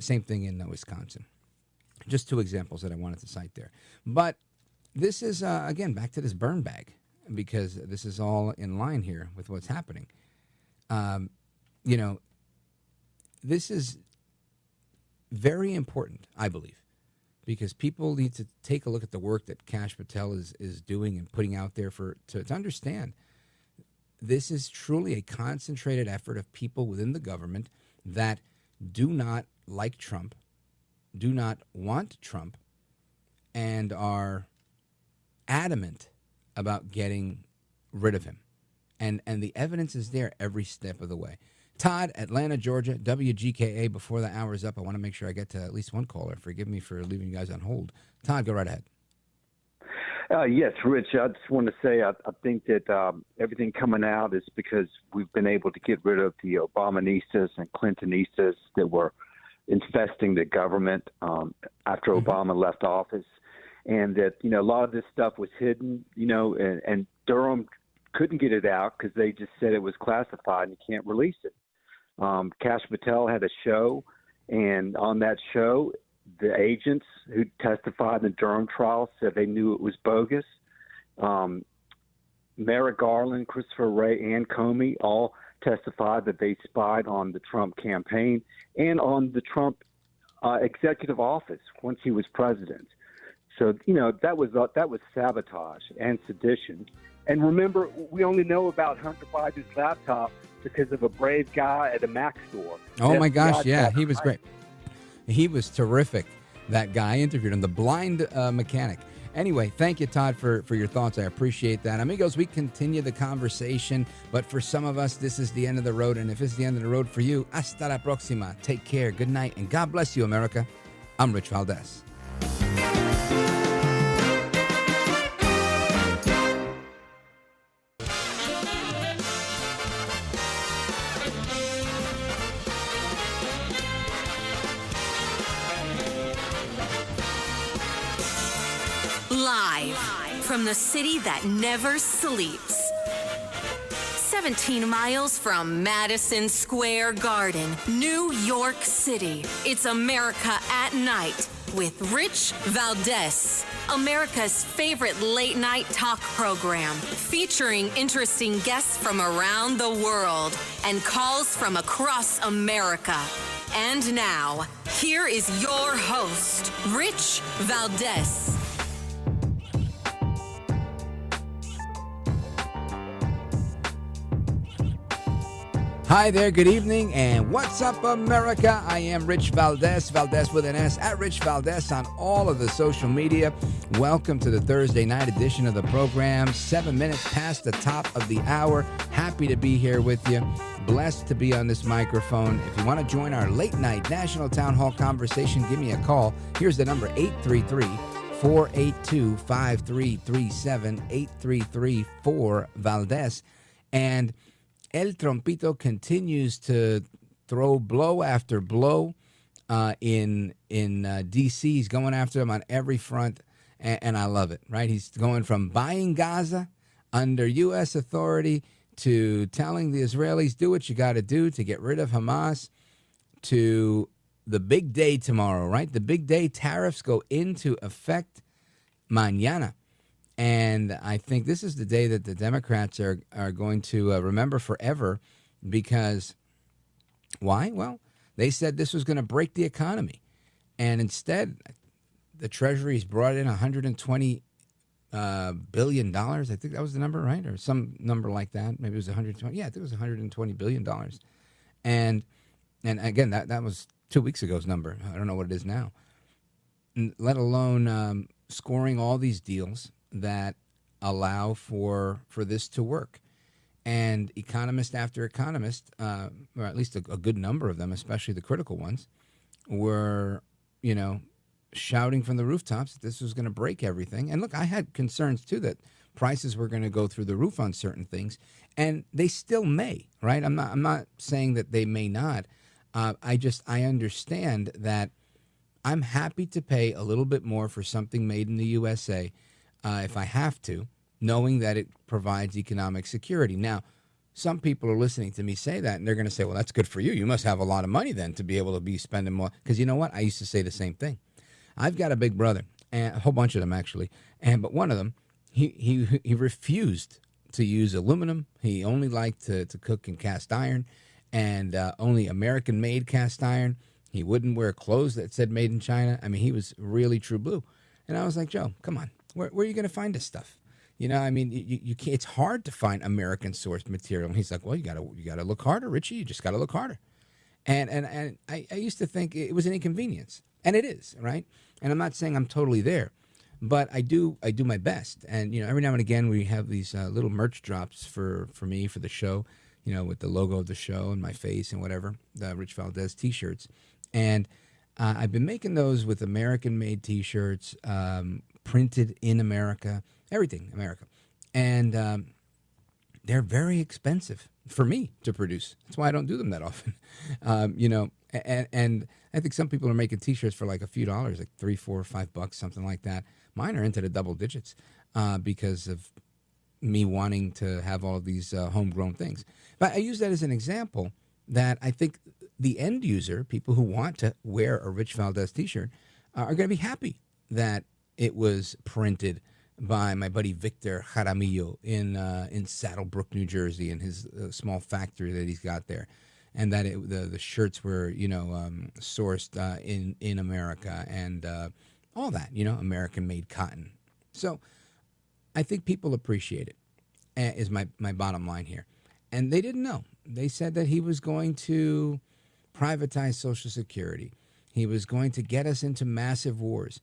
same thing in Wisconsin. Just two examples that I wanted to cite there. But this is, again, back to this burn bag, because this is all in line here with what's happening. This is very important, I believe, because people need to take a look at the work that Kash Patel is doing and putting out there to understand. This is truly a concentrated effort of people within the government that do not like Trump, do not want Trump, and are adamant about getting rid of him. And the evidence is there every step of the way. Todd, Atlanta, Georgia, WGKA. Before the hour is up, I want to make sure I get to at least one caller. Forgive me for leaving you guys on hold. Todd, go right ahead. Yes, Rich, I just want to say I think that everything coming out is because we've been able to get rid of the Obanistas and Clintonistas that were infesting the government after Obama left office, and that, a lot of this stuff was hidden, and Durham couldn't get it out because they just said it was classified and you can't release it. Kash Patel had a show, and on that show, the agents who testified in the Durham trial said they knew it was bogus. Merrick Garland, Christopher Wray, and Comey all testified that they spied on the Trump campaign and on the Trump executive office once he was president. So, that was sabotage and sedition. And remember, we only know about Hunter Biden's laptop because of a brave guy at a Mac store. Oh, my gosh, yeah, he was great. He was terrific, that guy. I interviewed him, the blind mechanic. Anyway, thank you, Todd, for your thoughts. I appreciate that. Amigos, we continue the conversation, but for some of us, this is the end of the road. And if it's the end of the road for you, hasta la próxima. Take care, good night, and God bless you, America. I'm Rich Valdez. Live from the city that never sleeps. 17 miles from Madison Square Garden, New York City. It's America at Night with Rich Valdez, America's favorite late-night talk program, featuring interesting guests from around the world and calls from across America. And now, here is your host, Rich Valdez. Hi there, good evening, and what's up, America? I am Rich Valdez, Valdez with an S, at Rich Valdez on all of the social media. Welcome to the Thursday night edition of the program, 7 minutes past the top of the hour. Happy to be here with you. Blessed to be on this microphone. If you want to join our late night national town hall conversation, give me a call. Here's the number, 833-482-5337, 833-4-Valdez. And El Trompito continues to throw blow after blow in D.C. He's going after them on every front, and I love it, right? He's going from buying Gaza under U.S. authority to telling the Israelis, do what you got to do to get rid of Hamas, to the big day tomorrow, right? The big day, tariffs go into effect mañana. And I think this is the day that the Democrats are going to remember forever, because why? Well, they said this was going to break the economy. And instead, the Treasury's brought in $120 billion. I think that was the number, right? Or some number like that. Maybe it was 120. Yeah, I think it was $120 billion. And again, that was 2 weeks ago's number. I don't know what it is now. Let alone scoring all these deals that allow for this to work. And economist after economist, or at least a good number of them, especially the critical ones, were, shouting from the rooftops that this was going to break everything. And look, I had concerns too that prices were going to go through the roof on certain things, and they still may, right? I'm not saying that they may not. I understand that I'm happy to pay a little bit more for something made in the USA if I have to, knowing that it provides economic security. Now, some people are listening to me say that, and they're going to say, well, that's good for you. You must have a lot of money then to be able to be spending more. Because you know what? I used to say the same thing. I've got a big brother, and a whole bunch of them actually, but one of them, he refused to use aluminum. He only liked to cook in cast iron, and only American-made cast iron. He wouldn't wear clothes that said made in China. I mean, he was really true blue. And I was like, Joe, come on. Where are you going to find this stuff? You can't, it's hard to find American-sourced material. And he's like, well, you got to look harder, Richie. You just got to look harder. And I used to think it was an inconvenience. And it is, right? And I'm not saying I'm totally there, but I do my best. And, every now and again we have these little merch drops for me, for the show, with the logo of the show and my face and whatever, the Rich Valdez T-shirts. And I've been making those with American-made T-shirts, printed in America, everything America. And they're very expensive for me to produce. That's why I don't do them that often. And I think some people are making T-shirts for like a few dollars, like $3, $4, $5, something like that. Mine are into the double digits because of me wanting to have all of these homegrown things. But I use that as an example that I think the end user, people who want to wear a Rich Valdez T-shirt, are going to be happy that it was printed by my buddy Victor Jaramillo in Saddlebrook, New Jersey, in his small factory that he's got there. And that the shirts were, sourced in America and all that, American-made cotton. So I think people appreciate it, is my bottom line here. And they didn't know. They said that he was going to privatize Social Security. He was going to get us into massive wars.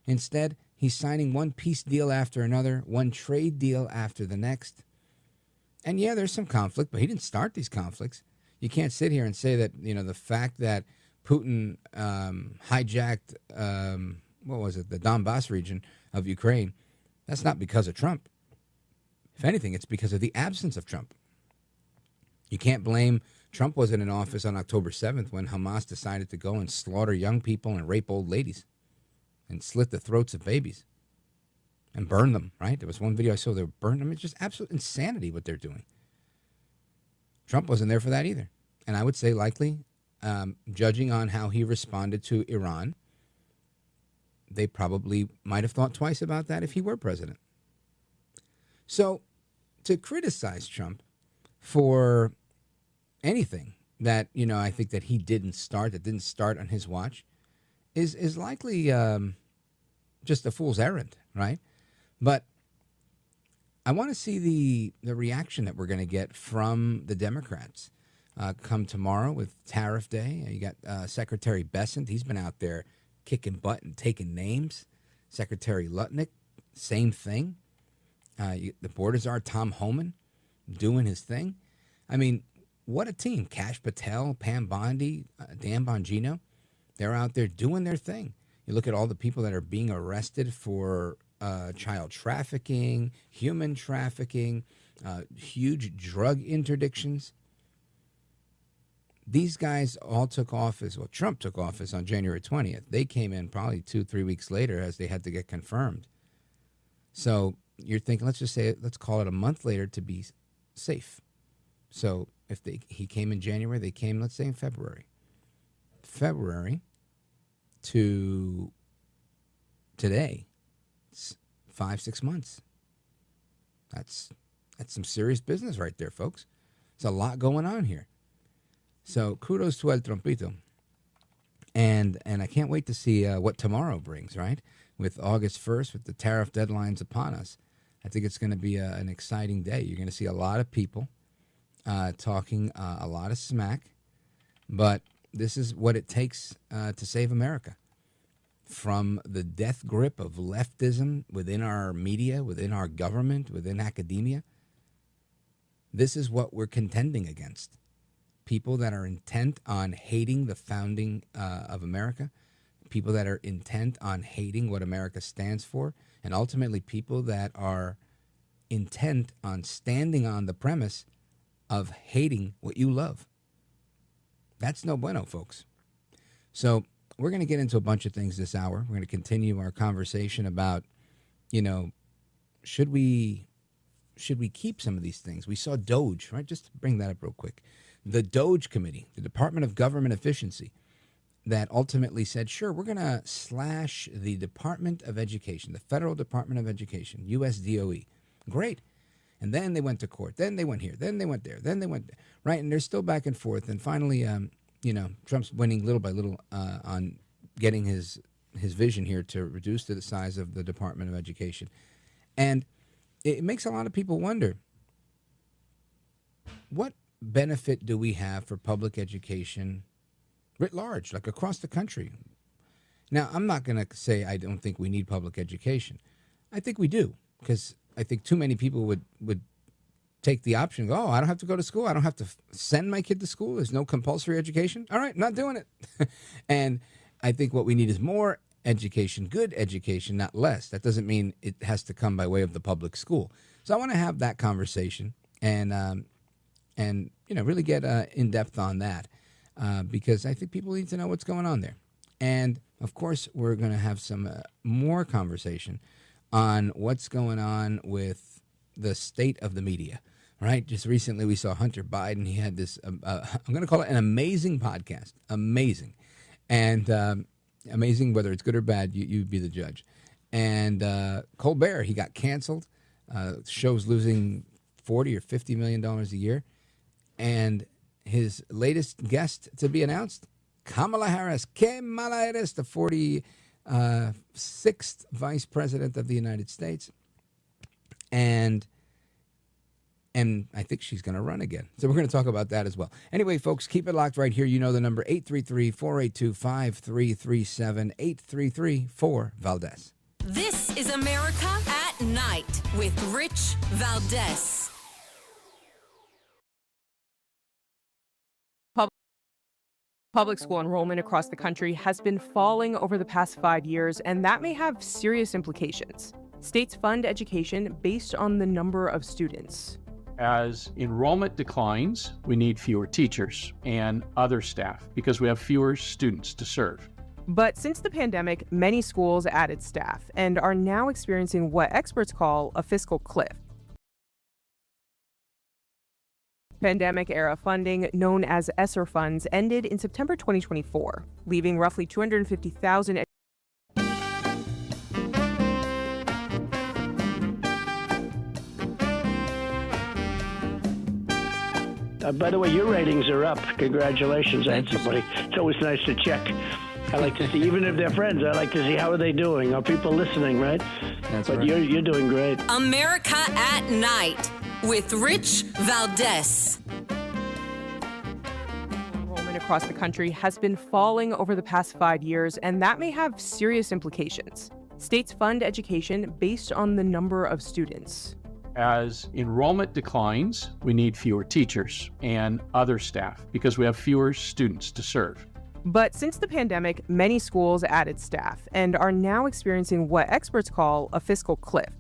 Instead, he's signing one peace deal after another, one trade deal after the next. And yeah, there's some conflict, but he didn't start these conflicts. You can't sit here and say that, the fact that Putin hijacked, the Donbass region of Ukraine, that's not because of Trump. If anything, it's because of the absence of Trump. You can't blame Trump wasn't in office on October 7th when Hamas decided to go and slaughter young people and rape old ladies and slit the throats of babies and burn them, right? There was one video I saw, they were burning them. It's just absolute insanity what they're doing. Trump wasn't there for that either. And I would say likely, judging on how he responded to Iran, they probably might have thought twice about that if he were president. So to criticize Trump for anything that, I think that he didn't start on his watch is likely just a fool's errand, right? But I want to see the reaction that we're going to get from the Democrats come tomorrow with Tariff Day. You got Secretary Bessent. He's been out there kicking butt and taking names. Secretary Lutnick, same thing. The border czar, Tom Homan, doing his thing. I mean, what a team. Kash Patel, Pam Bondi, Dan Bongino. They're out there doing their thing. You look at all the people that are being arrested for child trafficking, human trafficking, huge drug interdictions. These guys all took office. Well, Trump took office on January 20th. They came in probably 2-3 weeks later as they had to get confirmed. So you're thinking, let's call it a month later to be safe. So if he came in January, they came, let's say, in February. February to today, it's 5-6 months. That's some serious business right there, folks. There's a lot going on here. So kudos to El Trompito. And I can't wait to see what tomorrow brings, right? With August 1st, with the tariff deadlines upon us. I think it's going to be an exciting day. You're going to see a lot of people talking a lot of smack. But this is what it takes to save America from the death grip of leftism within our media, within our government, within academia. This is what we're contending against. People that are intent on hating the founding of America, people that are intent on hating what America stands for, and ultimately people that are intent on standing on the premise of hating what you love. That's no bueno, folks. So we're going to get into a bunch of things this hour. We're going to continue our conversation about, should we keep some of these things? We saw DOGE, right? Just to bring that up real quick. The DOGE committee, the Department of Government Efficiency, that ultimately said, sure, we're going to slash the Department of Education, the Federal Department of Education, USDOE. Great. And then they went to court. Then they went here. Then they went there. Then they went there. Right? And they're still back and forth. And finally, Trump's winning little by little on getting his vision here to reduce the size of the Department of Education. And it makes a lot of people wonder, what benefit do we have for public education writ large, like across the country? Now, I'm not going to say I don't think we need public education. I think we do, because I think too many people would take the option, go, I don't have to go to school. I don't have to send my kid to school. There's no compulsory education. All right, not doing it. And I think what we need is more education, good education, not less. That doesn't mean it has to come by way of the public school. So I want to have that conversation and really get in depth on that because I think people need to know what's going on there. And of course, we're going to have some more conversation on what's going on with the state of the media. Right? Just recently, we saw Hunter Biden. He had this, I'm going to call it an amazing podcast. Amazing. And amazing, whether it's good or bad, you be the judge. And Colbert, he got canceled. Show's losing $40 or $50 million a year. And his latest guest to be announced, Kamala Harris. Kamala Harris, the 46th Vice President of the United States. And I think she's going to run again. So we're going to talk about that as well. Anyway, folks, keep it locked right here. You know the number, 833-482-5337, 833-4-VALDEZ. This is America at Night with Rich Valdez. Public school enrollment across the country has been falling over the past 5 years, and that may have serious implications. States fund education based on the number of students. As enrollment declines, we need fewer teachers and other staff because we have fewer students to serve. But since the pandemic, many schools added staff and are now experiencing what experts call a fiscal cliff. Pandemic-era funding, known as ESSER funds, ended in September 2024, leaving roughly 250,000. By the way, your ratings are up. Congratulations. I had somebody. It's always nice to check. I like to see, even if they're friends, I like to see how are they doing. Are people listening, right? That's but right. You're doing great. America at Night with Rich Valdez. Enrollment across the country has been falling over the past 5 years, and that may have serious implications. States fund education based on the number of students. As enrollment declines, we need fewer teachers and other staff because we have fewer students to serve. But since the pandemic, many schools added staff and are now experiencing what experts call a fiscal cliff.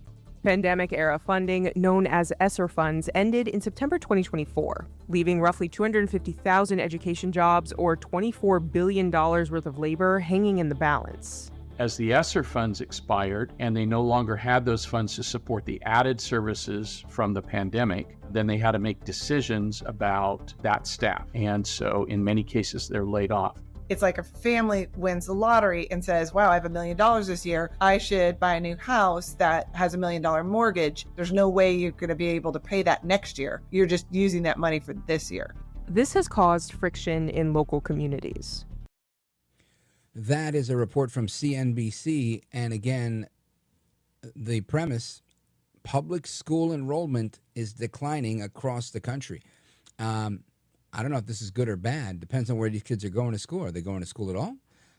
Pandemic-era funding, known as ESSER funds, ended in September 2024, leaving roughly 250,000 education jobs or $24 billion worth of labor hanging in the balance. As the ESSER funds expired and they no longer had those funds to support the added services from the pandemic, then they had to make decisions about that staff. And so in many cases, they're laid off. It's like a family wins the lottery and says, wow, I have $1 million this year. I should buy a new house that has $1 million mortgage. There's no way you're going to be able to pay that next year. You're just using that money for this year. This has caused friction in local communities. That is a report from CNBC. And again, the premise, public school enrollment is declining across the country. I don't know if this is good or bad. Depends on where these kids are going to school. Are they going to school at all?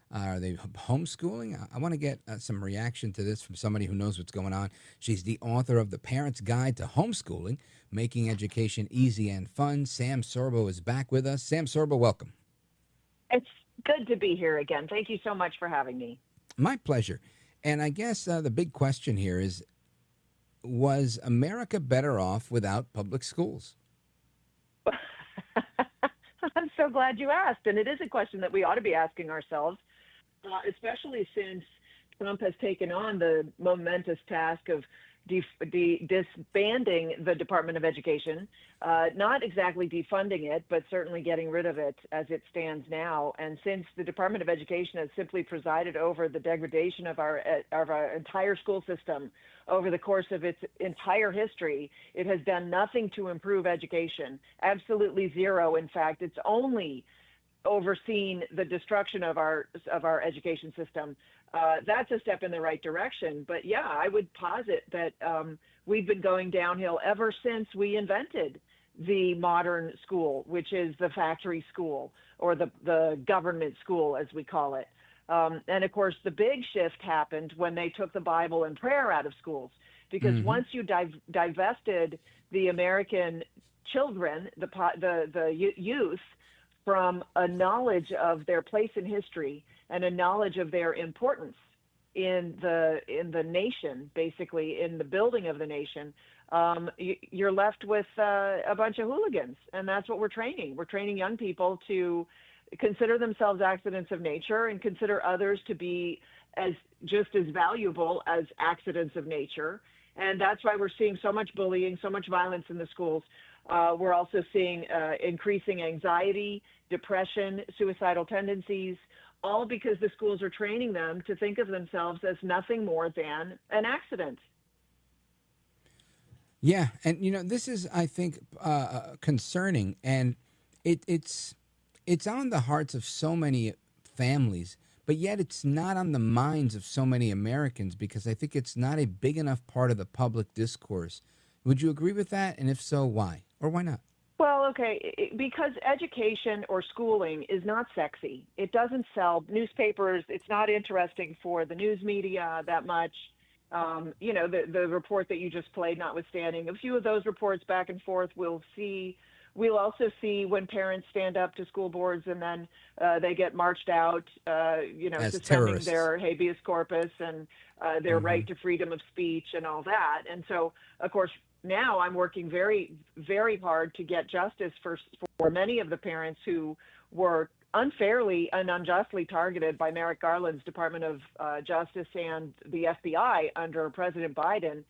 Are they homeschooling? I want to get some reaction to this from somebody who knows what's going on. She's the author of The Parent's Guide to Homeschooling, Making Education Easy and Fun. Sam Sorbo is back with us. Sam Sorbo, welcome. It's good to be here again. Thank you so much for having me. My pleasure. And I guess the big question here is, was America better off without public schools? I'm so glad you asked. And it is a question that we ought to be asking ourselves, especially since Trump has taken on the momentous task of disbanding the Department of Education, not exactly defunding it, but certainly getting rid of it as it stands now. And since the Department of Education has simply presided over the degradation of our entire school system over the course of its entire history, it has done nothing to improve education. Absolutely zero. In fact, it's only overseen the destruction of our education system. That's a step in the right direction. But yeah, I would posit that we've been going downhill ever since we invented the modern school, which is the factory school or the government school, as we call it. And of course, the big shift happened when they took the Bible and prayer out of schools, because once you divested the American children, the youth, from a knowledge of their place in history and a knowledge of their importance in the nation, basically in the building of the nation, you're left with a bunch of hooligans, and that's what we're training. We're training young people to consider themselves accidents of nature and consider others to be just as valuable as accidents of nature. And that's why we're seeing so much bullying, so much violence in the schools. We're also seeing increasing anxiety, depression, suicidal tendencies, all because the schools are training them to think of themselves as nothing more than an accident. Yeah, and this is, I think, concerning, and it's on the hearts of so many families, but yet it's not on the minds of so many Americans, because I think it's not a big enough part of the public discourse. Would you agree with that? And if so, why? Or why not? Well, okay, because education or schooling is not sexy. It doesn't sell newspapers. It's not interesting for the news media that much. The report that you just played, notwithstanding, a few of those reports back and forth, we'll also see when parents stand up to school boards and then they get marched out, suspending their habeas corpus and their right to freedom of speech and all that. And so, of course, now I'm working very, very hard to get justice for many of the parents who were unfairly and unjustly targeted by Merrick Garland's Department of Justice and the FBI under President Biden.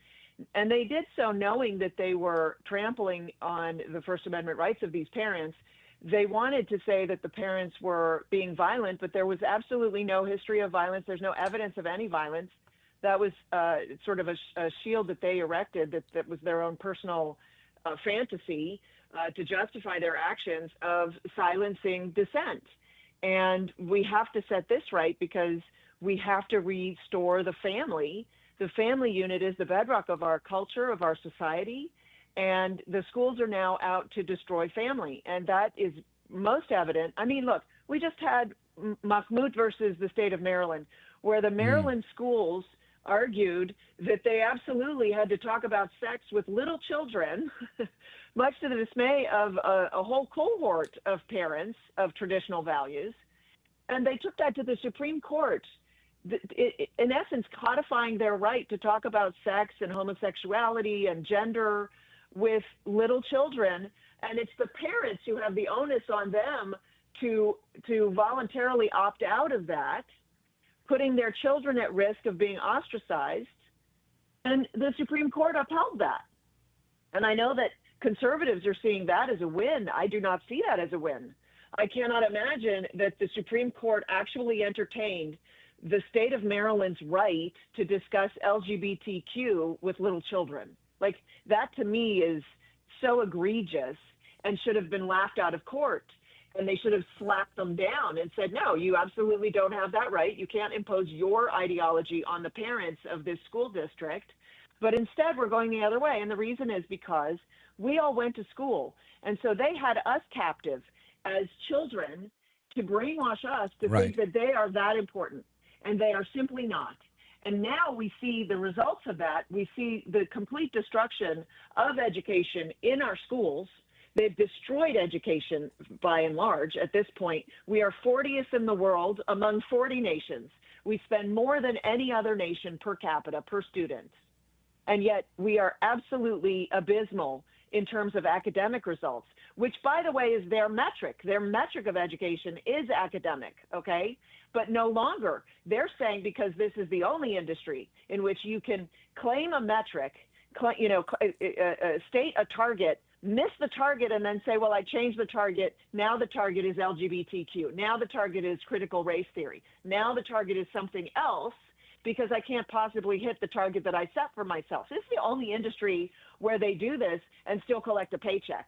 And they did so knowing that they were trampling on the First Amendment rights of these parents. They wanted to say that the parents were being violent, but there was absolutely no history of violence. There's no evidence of any violence. That was sort of a shield that they erected that was their own personal fantasy to justify their actions of silencing dissent. And we have to set this right because we have to restore the family. The family unit is the bedrock of our culture, of our society. And the schools are now out to destroy family. And that is most evident. I mean, look, we just had Mahmoud versus the state of Maryland, where the Maryland schools argued that they absolutely had to talk about sex with little children, much to the dismay of a whole cohort of parents of traditional values. And they took that to the Supreme Court, in essence, codifying their right to talk about sex and homosexuality and gender with little children. And it's the parents who have the onus on them to voluntarily opt out of that, putting their children at risk of being ostracized. And the Supreme Court upheld that. And I know that conservatives are seeing that as a win. I do not see that as a win. I cannot imagine that the Supreme Court actually entertained the state of Maryland's right to discuss LGBTQ with little children. Like, that to me is so egregious and should have been laughed out of court. And they should have slapped them down and said, no, you absolutely don't have that right. You can't impose your ideology on the parents of this school district. But instead, we're going the other way. And the reason is because we all went to school. And so they had us captive as children to brainwash us to think that they are that important. And they are simply not. And now we see the results of that. We see the complete destruction of education in our schools. They've destroyed education by and large. At this point, we are 40th in the world among 40 nations. We spend more than any other nation per capita, per student. And yet we are absolutely abysmal in terms of academic results, which, by the way, is their metric. Their metric of education is academic, okay? But no longer. They're saying because this is the only industry in which you can claim a metric, state a target, miss the target, and then say, well, I changed the target. Now the target is LGBTQ. Now the target is critical race theory. Now the target is something else because I can't possibly hit the target that I set for myself. This is the only industry where they do this and still collect a paycheck.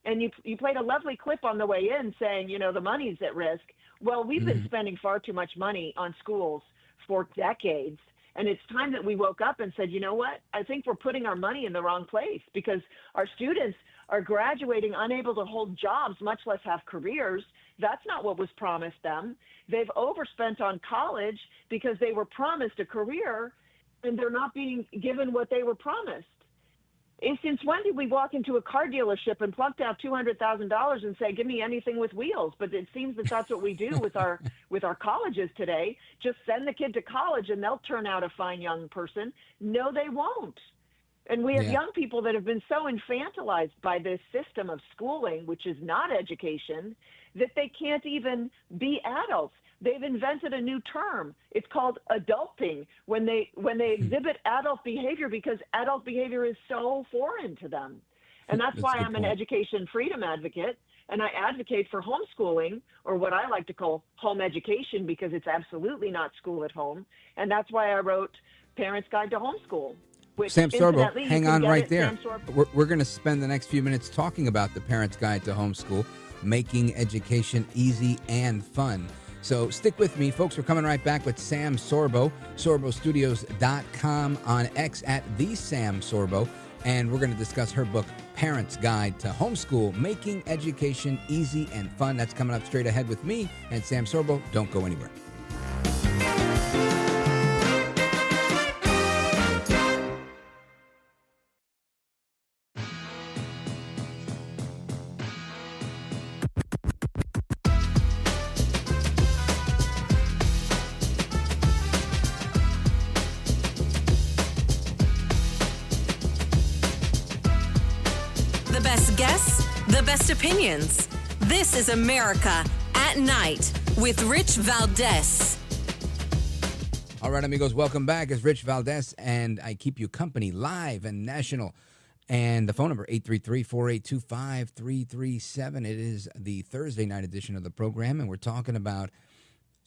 And you played a lovely clip on the way in saying, the money's at risk. Well, we've been spending far too much money on schools for decades. And it's time that we woke up and said, you know what? I think we're putting our money in the wrong place because our students are graduating unable to hold jobs, much less have careers. That's not what was promised them. They've overspent on college because they were promised a career and they're not being given what they were promised. And since when did we walk into a car dealership and plucked out $200,000 and say, give me anything with wheels? But it seems that that's what we do with our colleges today. Just send the kid to college and they'll turn out a fine young person. No, they won't. And we have young people that have been so infantilized by this system of schooling, which is not education, that they can't even be adults. They've invented a new term. It's called adulting when they exhibit adult behavior because adult behavior is so foreign to them. And that's why I'm an education freedom advocate. And I advocate for homeschooling, or what I like to call home education, because it's absolutely not school at home. And that's why I wrote Parents' Guide to Homeschool. Sam Sorbo, hang on right there. We're going to spend the next few minutes talking about the Parents' Guide to Homeschool, making education easy and fun. So stick with me, folks. We're coming right back with Sam Sorbo, sorbostudios.com, on X at @TheSamSorbo. And we're going to discuss her book, Parents' Guide to Homeschool, Making Education Easy and Fun. That's coming up straight ahead with me and Sam Sorbo. Don't go anywhere. Opinions. This is America at Night with Rich Valdez. All right, amigos, welcome back. It's Rich Valdez, and I keep you company live and national. And the phone number, 833-482-5337. It is the Thursday night edition of the program, and we're talking about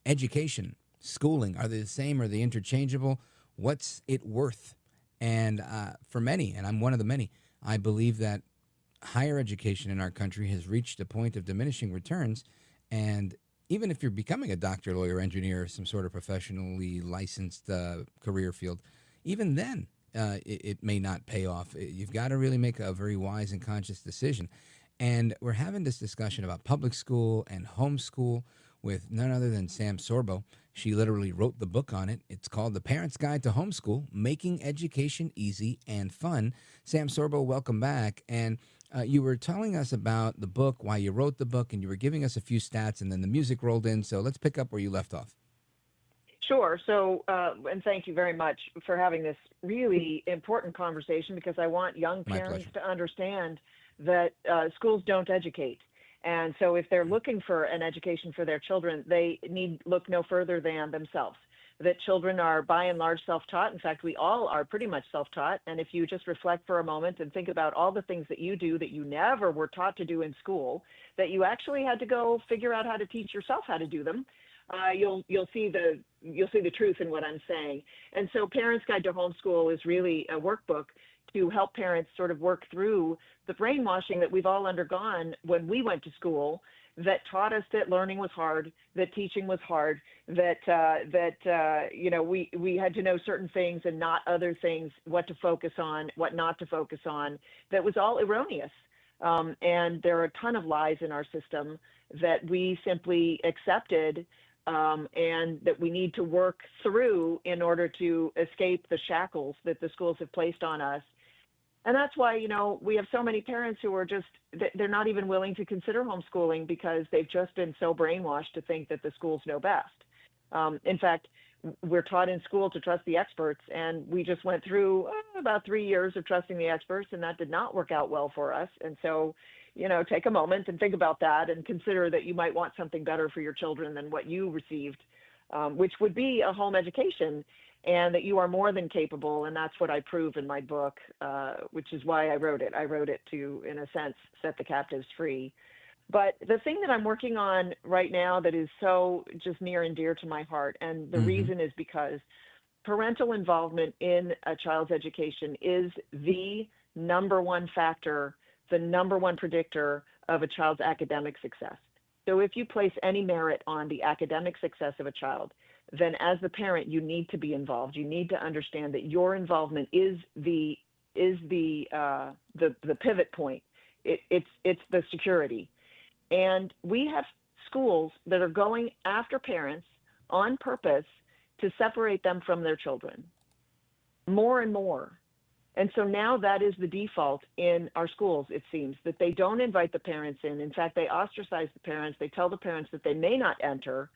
education, schooling. Are they the same? Are they interchangeable? What's it worth? And for many, and I'm one of the many, I believe that higher education in our country has reached a point of diminishing returns. And even if you're becoming a doctor, lawyer, engineer, some sort of professionally licensed career field, even then it may not pay off. You've got to really make a very wise and conscious decision. And we're having this discussion about public school and homeschool with none other than Sam Sorbo. She literally wrote the book on it. It's called The Parent's Guide to Homeschool, Making Education Easy and Fun. Sam Sorbo, welcome back. And you were telling us about the book, why you wrote the book, and you were giving us a few stats, and then the music rolled in. So let's pick up where you left off. Sure. So, and thank you very much for having this really important conversation, because I want young parents to understand that schools don't educate. And so if they're looking for an education for their children, they need look no further than themselves. That children are by and large self-taught. In fact, we all are pretty much self-taught. And if you just reflect for a moment and think about all the things that you do that you never were taught to do in school, that you actually had to go figure out how to teach yourself how to do them, you'll see the truth in what I'm saying. And so Parents' Guide to Homeschool is really a workbook to help parents sort of work through the brainwashing that we've all undergone when we went to school, that taught us that learning was hard, that teaching was hard, that we had to know certain things and not other things, what to focus on, what not to focus on. That was all erroneous. And there are a ton of lies in our system that we simply accepted, and that we need to work through in order to escape the shackles that the schools have placed on us. And that's why, we have so many parents who are just, they're not even willing to consider homeschooling because they've just been so brainwashed to think that the schools know best. In fact, we're taught in school to trust the experts, and we just went through about 3 years of trusting the experts, and that did not work out well for us. And so, take a moment and think about that and consider that you might want something better for your children than what you received, which would be a home education, and that you are more than capable. And that's what I prove in my book, which is why I wrote it. I wrote it to, in a sense, set the captives free. But the thing that I'm working on right now that is so just near and dear to my heart, and the reason is because parental involvement in a child's education is the number one factor, the number one predictor of a child's academic success. So if you place any merit on the academic success of a child, then as the parent, you need to be involved. You need to understand that your involvement is the pivot point. It's the security. And we have schools that are going after parents on purpose to separate them from their children, more and more. And so now that is the default in our schools, it seems, that they don't invite the parents in. In fact, they ostracize the parents. They tell the parents that they may not enter.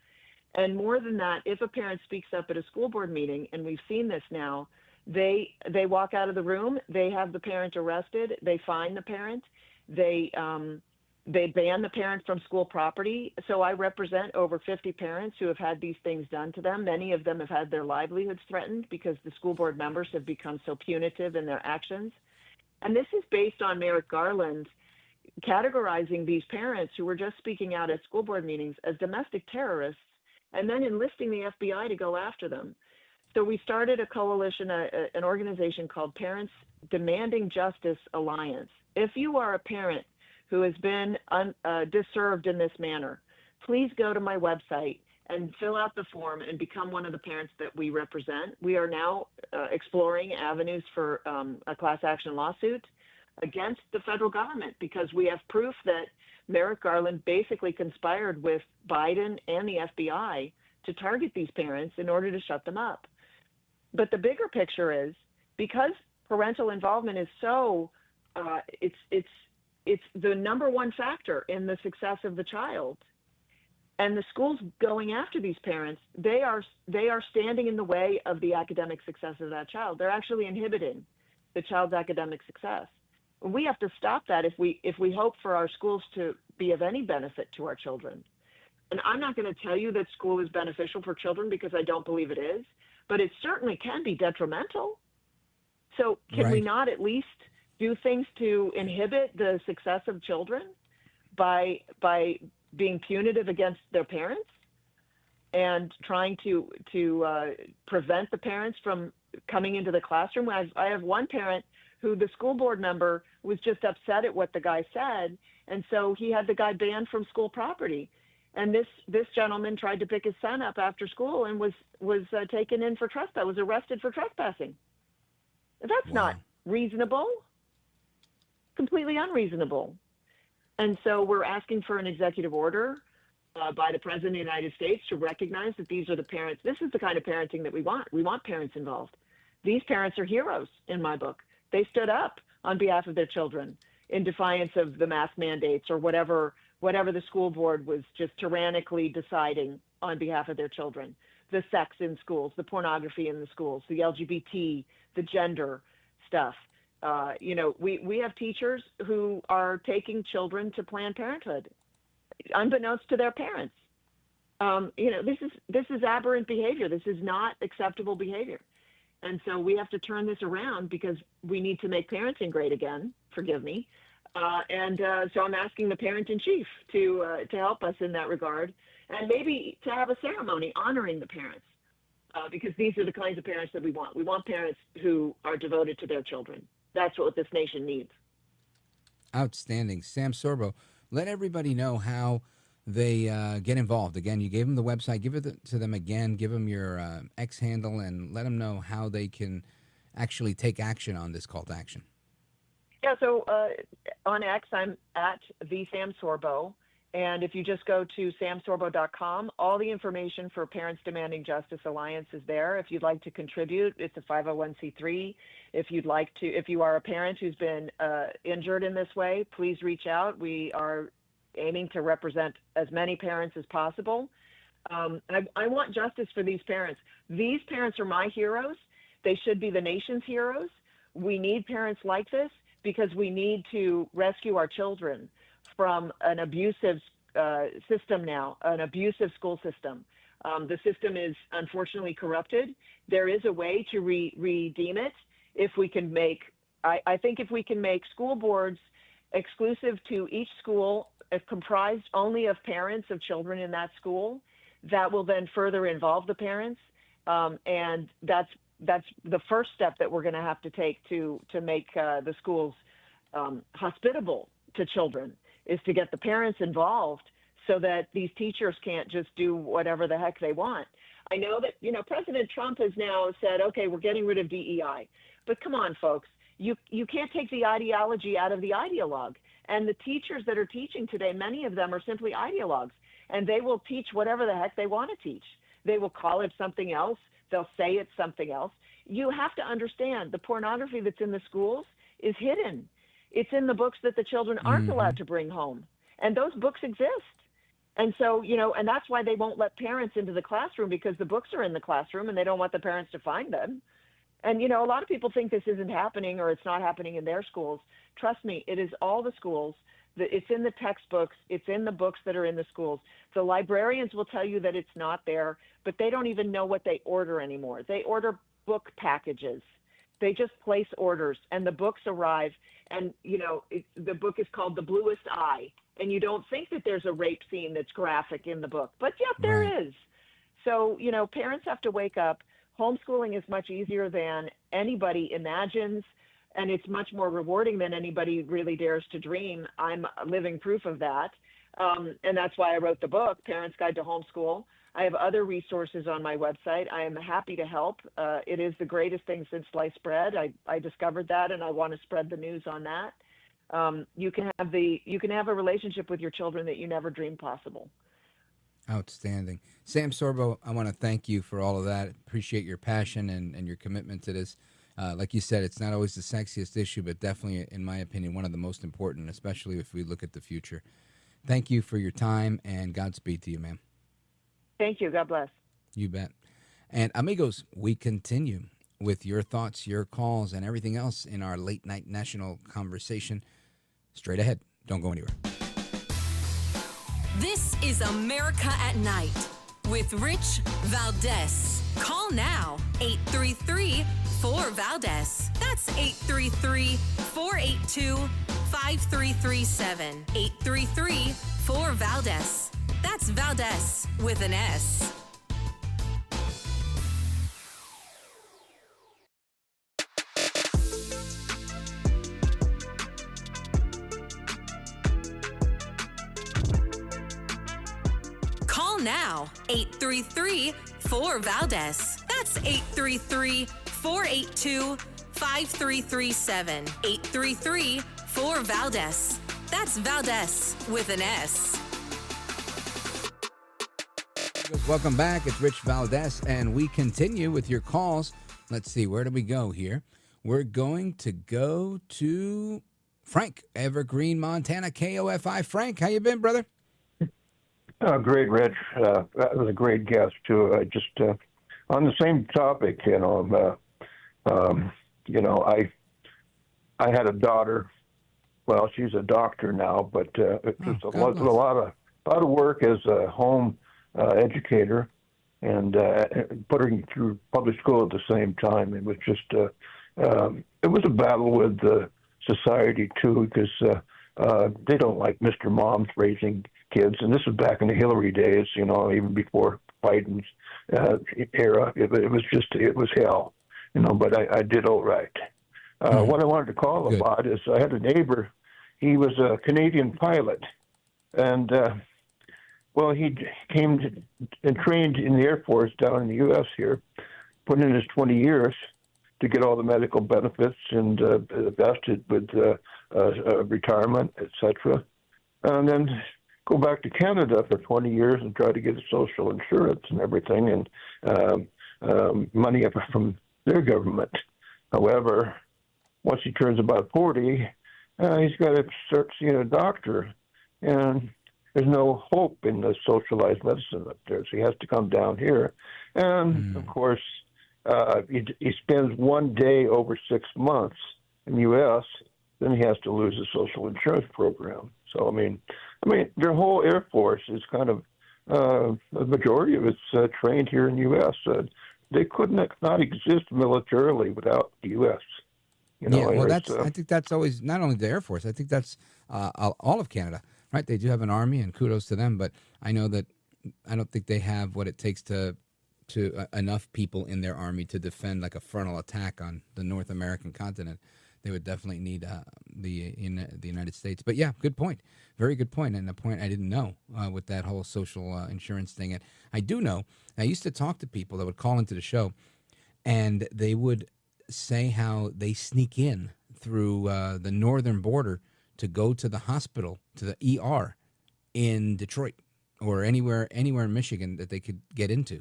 And more than that, if a parent speaks up at a school board meeting, and we've seen this now, they walk out of the room, they have the parent arrested, they fine the parent, they ban the parent from school property. So I represent over 50 parents who have had these things done to them. Many of them have had their livelihoods threatened because the school board members have become so punitive in their actions. And this is based on Merrick Garland categorizing these parents who were just speaking out at school board meetings as domestic terrorists, and then enlisting the FBI to go after them. So we started a coalition, an organization called Parents Demanding Justice Alliance. If you are a parent who has been disserved in this manner, please go to my website and fill out the form and become one of the parents that we represent. We are now exploring avenues for a class action lawsuit against the federal government, because we have proof that Merrick Garland basically conspired with Biden and the FBI to target these parents in order to shut them up. But the bigger picture is, because parental involvement is so, it's the number one factor in the success of the child. And the schools going after these parents, they are standing in the way of the academic success of that child. They're actually inhibiting the child's academic success. We have to stop that if we hope for our schools to be of any benefit to our children. And I'm not going to tell you that school is beneficial for children, because I don't believe it is. but it certainly can be detrimental. So can we Right. not at least do things to inhibit the success of children by being punitive against their parents and trying to prevent the parents from coming into the classroom? I have one parent who the school board member was just upset at what the guy said, and so he had the guy banned from school property. And this gentleman tried to pick his son up after school and was taken in for trespass, was arrested for trespassing. That's not reasonable, completely unreasonable. And so we're asking for an executive order by the President of the United States to recognize that these are the parents. This is the kind of parenting that we want. We want parents involved. These parents are heroes in my book. They stood up on behalf of their children in defiance of the mask mandates or whatever the school board was just tyrannically deciding on behalf of their children. The sex in schools, the pornography in the schools, the LGBT, the gender stuff. We have teachers who are taking children to Planned Parenthood, unbeknownst to their parents. This is aberrant behavior. This is not acceptable behavior. And so we have to turn this around because we need to make parenting great again. Forgive me. So I'm asking the parent in chief to help us in that regard, and maybe to have a ceremony honoring the parents, because these are the kinds of parents that we want. We want parents who are devoted to their children. That's what this nation needs. Outstanding. Sam Sorbo, let everybody know how they get involved. Again, you gave them the website. Give it to them again. Give them your X handle and let them know how they can actually take action on this call to action. Yeah, so on X, I'm at the Sam Sorbo. And if you just go to samsorbo.com, all the information for Parents Demanding Justice Alliance is there. If you'd like to contribute, it's a 501c3. If you are a parent who's been injured in this way, please reach out. We are aiming to represent as many parents as possible. I want justice for these parents. These parents are my heroes. They should be the nation's heroes. We need parents like this because we need to rescue our children from an abusive system now, an abusive school system. The system is unfortunately corrupted. There is a way to redeem it if we can make, I think if we can make school boards exclusive to each school, comprised only of parents of children in that school, that will then further involve the parents. And that's the first step that we're going to have to take to make the schools hospitable to children, is to get the parents involved so that these teachers can't just do whatever the heck they want. I know that, President Trump has now said, okay, we're getting rid of DEI. But come on, folks, you can't take the ideology out of the ideologue. And the teachers that are teaching today, many of them are simply ideologues, and they will teach whatever the heck they want to teach. They will call it something else. They'll say it's something else. You have to understand the pornography that's in the schools is hidden. It's in the books that the children aren't allowed to bring home. And those books exist. And so, and that's why they won't let parents into the classroom, because the books are in the classroom and they don't want the parents to find them. And, a lot of people think this isn't happening or it's not happening in their schools. Trust me, it is all the schools. It's in the textbooks. It's in the books that are in the schools. The librarians will tell you that it's not there, but they don't even know what they order anymore. They order book packages. They just place orders and the books arrive. And, the book is called The Bluest Eye. And you don't think that there's a rape scene that's graphic in the book, but yet there is. So, parents have to wake up. Homeschooling is much easier than anybody imagines, and it's much more rewarding than anybody really dares to dream. I'm living proof of that. And that's why I wrote the book, Parents Guide to Homeschool. I have other resources on my website. I am happy to help. It is the greatest thing since sliced bread. I discovered that, and I want to spread the news on that. You can have a relationship with your children that you never dreamed possible. Outstanding. Sam Sorbo, I want to thank you for all of that. Appreciate your passion and your commitment to this. Like you said, it's not always the sexiest issue, but definitely, in my opinion, one of the most important, especially if we look at the future. Thank you for your time, and Godspeed to you, ma'am. Thank you. God bless. You bet. And amigos, we continue with your thoughts, your calls, and everything else in our late night national conversation. Straight ahead. Don't go anywhere. This is America at Night with Rich Valdez. Call now 833-4-VALDEZ. That's 833-482-5337. 833-4-VALDEZ. That's Valdez with an S. Call now, 833-4-VALDEZ. That's 833-482-5337. 833-4-VALDEZ. That's Valdez with an S. Welcome back. It's Rich Valdez, and we continue with your calls. Let's see, where do we go here? We're going to go to Frank, Evergreen, Montana, KOFI. Frank, how you been, brother? Great, Rich. That was a great guest, too. Just on the same topic, I had a daughter. Well, she's a doctor now, but it was a lot of work as a home educator and putting through public school at the same time. It was just it was a battle with society too, because they don't like Mr. Moms raising kids, and this was back in the Hillary days, even before Biden's era. It was hell, but I did all right. What I wanted to call about is I had a neighbor. He was a Canadian pilot, and he came and trained in the Air Force down in the U.S. here, put in his 20 years to get all the medical benefits and vested with retirement, etc. And then go back to Canada for 20 years and try to get social insurance and everything and money up from their government. However, once he turns about 40, he's got to start seeing a doctor, and there's no hope in the socialized medicine up there, so he has to come down here. And, of course, he spends one day over 6 months in the U.S., then he has to lose his social insurance program. So, I mean, their whole Air Force is kind of, the majority of it's trained here in the U.S. They could not exist militarily without the U.S. I think that's always, not only the Air Force, I think that's all of Canada, right? They do have an army, and kudos to them, but I know that I don't think they have what it takes to enough people in their army to defend like a frontal attack on the North American continent. They would definitely need the United States. But yeah, good point. Very good point. And a point I didn't know with that whole social insurance thing. And I do know, I used to talk to people that would call into the show, and they would say how they sneak in through the northern border to go to the hospital, to the ER in Detroit or anywhere in Michigan that they could get into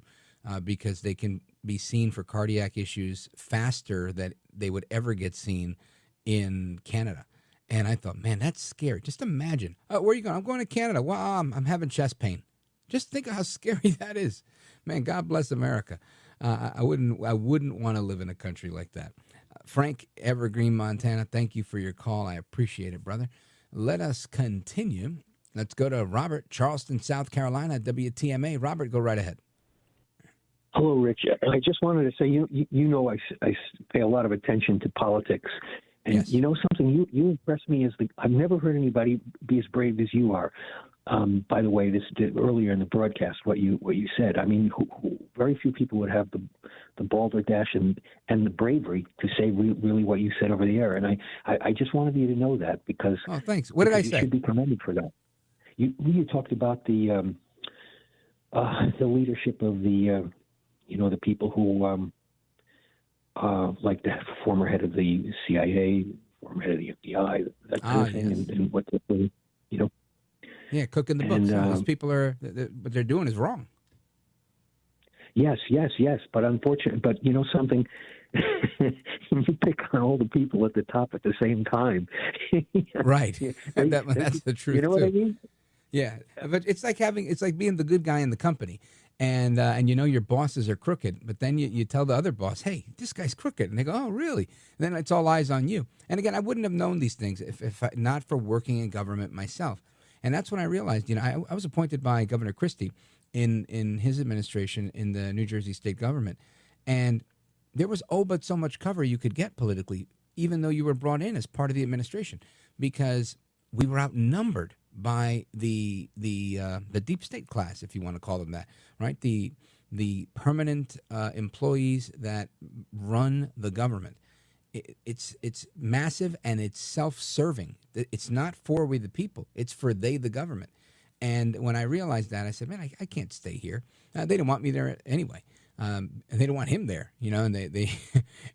because they can be seen for cardiac issues faster than they would ever get seen in Canada. And I thought, man, that's scary. Just imagine. Where are you going? I'm going to Canada. Well, I'm having chest pain. Just think of how scary that is. Man, God bless America. I wouldn't want to live in a country like that. Frank, Evergreen, Montana, thank you for your call. I appreciate it, brother. Let us continue. Let's go to Robert, Charleston, South Carolina, WTMA. Robert, go right ahead. Hello, Rich. I just wanted to say, I pay a lot of attention to politics. And yes. You know something? You impress me I've never heard anybody be as brave as you are. By the way, earlier in the broadcast, what you said. I mean, very few people would have the balderdash and the bravery to say really what you said over the air. And I just wanted you to know that because. Oh, thanks. What did I say? You should be commended for that. You talked about the leadership of the people who like the former head of the CIA, former head of the FBI, that kind of thing, yes. and what they're. Yeah, cooking the books. Those people what they're doing is wrong. Yes. But unfortunately, you know something, you pick on all the people at the top at the same time. Right. That's the truth. You know what I mean? Yeah, but it's like being the good guy in the company, and your bosses are crooked, but then you tell the other boss, hey, this guy's crooked, and they go, oh, really? And then it's all eyes on you. And again, I wouldn't have known these things if not for working in government myself. And that's when I realized, I was appointed by Governor Christie in his administration in the New Jersey state government. And there was but so much cover you could get politically, even though you were brought in as part of the administration, because we were outnumbered by the deep state class, if you want to call them that, right? The permanent employees that run the government. It's massive and it's self-serving. It's not for we the people. It's for they the government. And when I realized that, I said, man, I can't stay here. They didn't want me there anyway. And they don't want him there, and they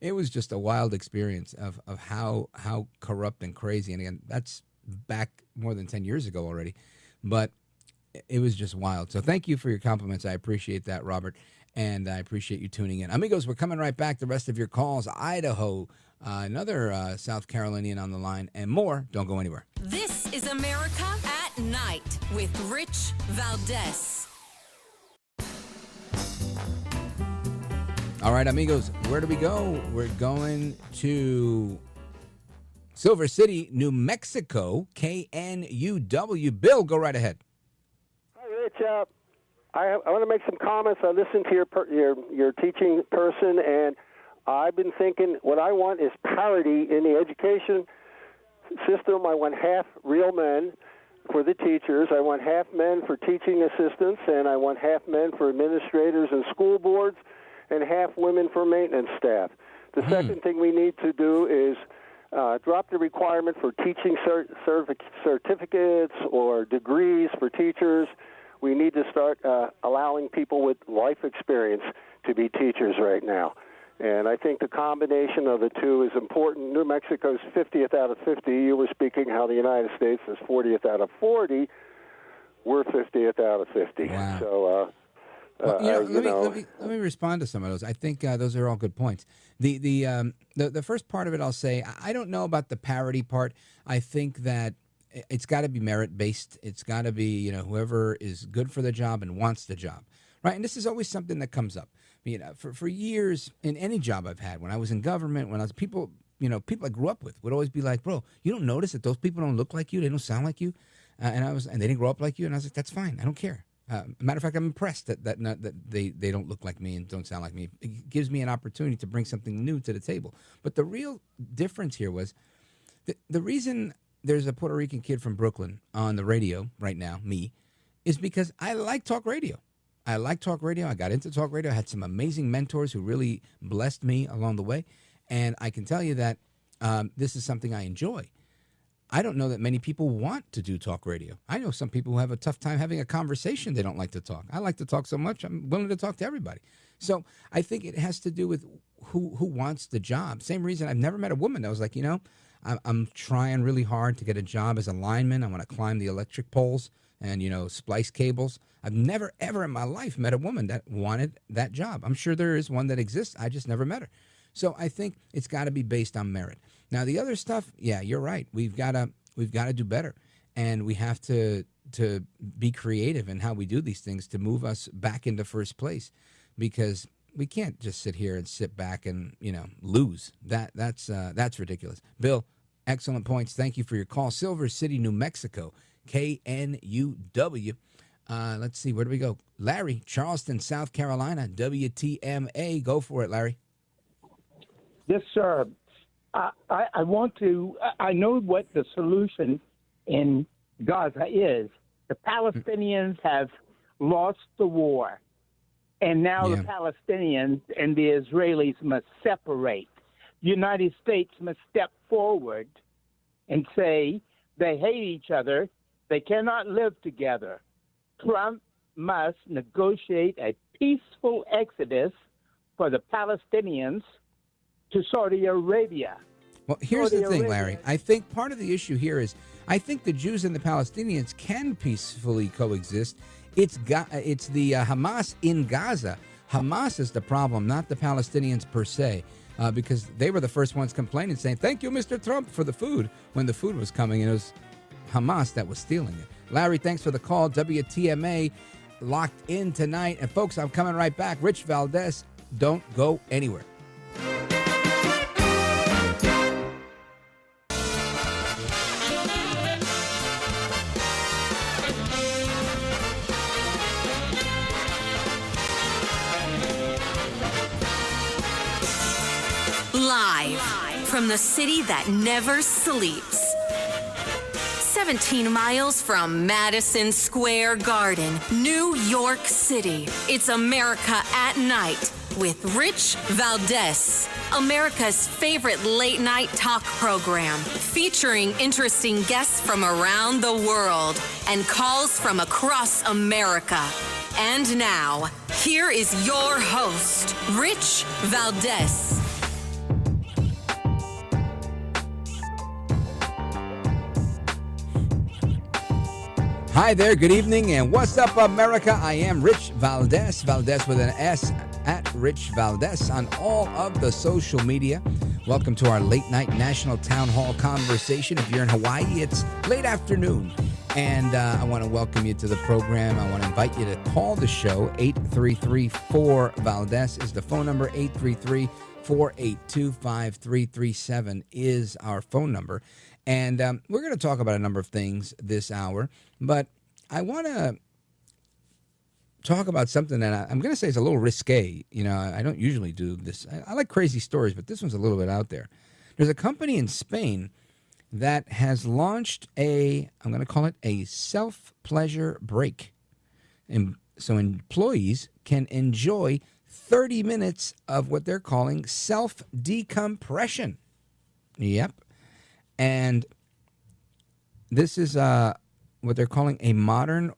it was just a wild experience of how corrupt and crazy. And again, that's back more than 10 years ago already, but it was just wild. So thank you for your compliments. I appreciate that, Robert. And I appreciate you tuning in. Amigos, we're coming right back. The rest of your calls, Idaho, another South Carolinian on the line, and more. Don't go anywhere. This is America at Night with Rich Valdez. All right, amigos, where do we go? We're going to Silver City, New Mexico, KNUW. Bill, go right ahead. Hi, Rich. I want to make some comments. I listened to your teaching person, and I've been thinking what I want is parity in the education system. I want half real men for the teachers. I want half men for teaching assistants, and I want half men for administrators and school boards, and half women for maintenance staff. The second thing we need to do is drop the requirement for teaching certificates or degrees for teachers. We need to start allowing people with life experience to be teachers right now. And I think the combination of the two is important. New Mexico's 50th out of 50. You were speaking how the United States is 40th out of 40. We're 50th out of 50. Wow. So, let me respond to some of those. I think those are all good points. The first part of it, I'll say, I don't know about the parity part. I think that it's got to be merit based. It's got to be whoever is good for the job and wants the job, right? And this is always something that comes up. For years in any job I've had, when I was in government, when I was people I grew up with would always be like, bro, you don't notice that those people don't look like you, they don't sound like you, and they didn't grow up like you, and I was like, that's fine, I don't care. Matter of fact, I'm impressed that they don't look like me and don't sound like me. It gives me an opportunity to bring something new to the table. But the real difference here was the reason there's a Puerto Rican kid from Brooklyn on the radio right now, me, is because I like talk radio. I like talk radio. I got into talk radio. I had some amazing mentors who really blessed me along the way. And I can tell you that this is something I enjoy. I don't know that many people want to do talk radio. I know some people who have a tough time having a conversation. They don't like to talk. I like to talk so much, I'm willing to talk to everybody. So I think it has to do with who wants the job. Same reason I've never met a woman that was like, I'm trying really hard to get a job as a lineman. I want to climb the electric poles and, splice cables. I've never, ever in my life met a woman that wanted that job. I'm sure there is one that exists. I just never met her. So I think it's got to be based on merit. Now, the other stuff, yeah, you're right. We've got to do better, and we have to be creative in how we do these things to move us back into first place, because we can't just sit here and sit back and lose. That's ridiculous. Bill, excellent points. Thank you for your call. Silver City, New Mexico, KNUW. Let's see, where do we go? Larry, Charleston, South Carolina, WTMA. Go for it, Larry. Yes, sir. I want to. I know what the solution in Gaza is. The Palestinians have lost the war, and now the Palestinians and the Israelis must separate. The United States must step forward and say they hate each other. They cannot live together. Trump must negotiate a peaceful exodus for the Palestinians to Saudi Arabia. Well, here's the thing, Larry. I think part of the issue here is I think the Jews and the Palestinians can peacefully coexist. It's the Hamas in Gaza. Hamas is the problem, not the Palestinians per se, because they were the first ones complaining, saying, thank you, Mr. Trump, for the food, when the food was coming, and it was Hamas that was stealing it. Larry, thanks for the call. WTMA locked in tonight. And, folks, I'm coming right back. Rich Valdez, don't go anywhere. Live from the city that never sleeps. 17 miles from Madison Square Garden, New York City. It's America at Night with Rich Valdez, America's favorite late-night talk program, featuring interesting guests from around the world and calls from across America. And now, here is your host, Rich Valdez. Hi there, good evening, and what's up, America? I am Rich Valdez, Valdez with an S, at Rich Valdez on all of the social media. Welcome to our late night national town hall conversation. If you're in Hawaii, it's late afternoon, and I want to welcome you to the program. I want to invite you to call the show. 833-4-VALDEZ is the phone number. 833-482-5337 is our phone number. And we're going to talk about a number of things this hour, but I want to talk about something that I'm going to say is a little risque. You know, I don't usually do this. I like crazy stories, but this one's a little bit out there. There's a company in Spain that has launched I'm going to call it a self-pleasure break. And so employees can enjoy 30 minutes of what they're calling self-decompression. Yep. And this is what they're calling a modern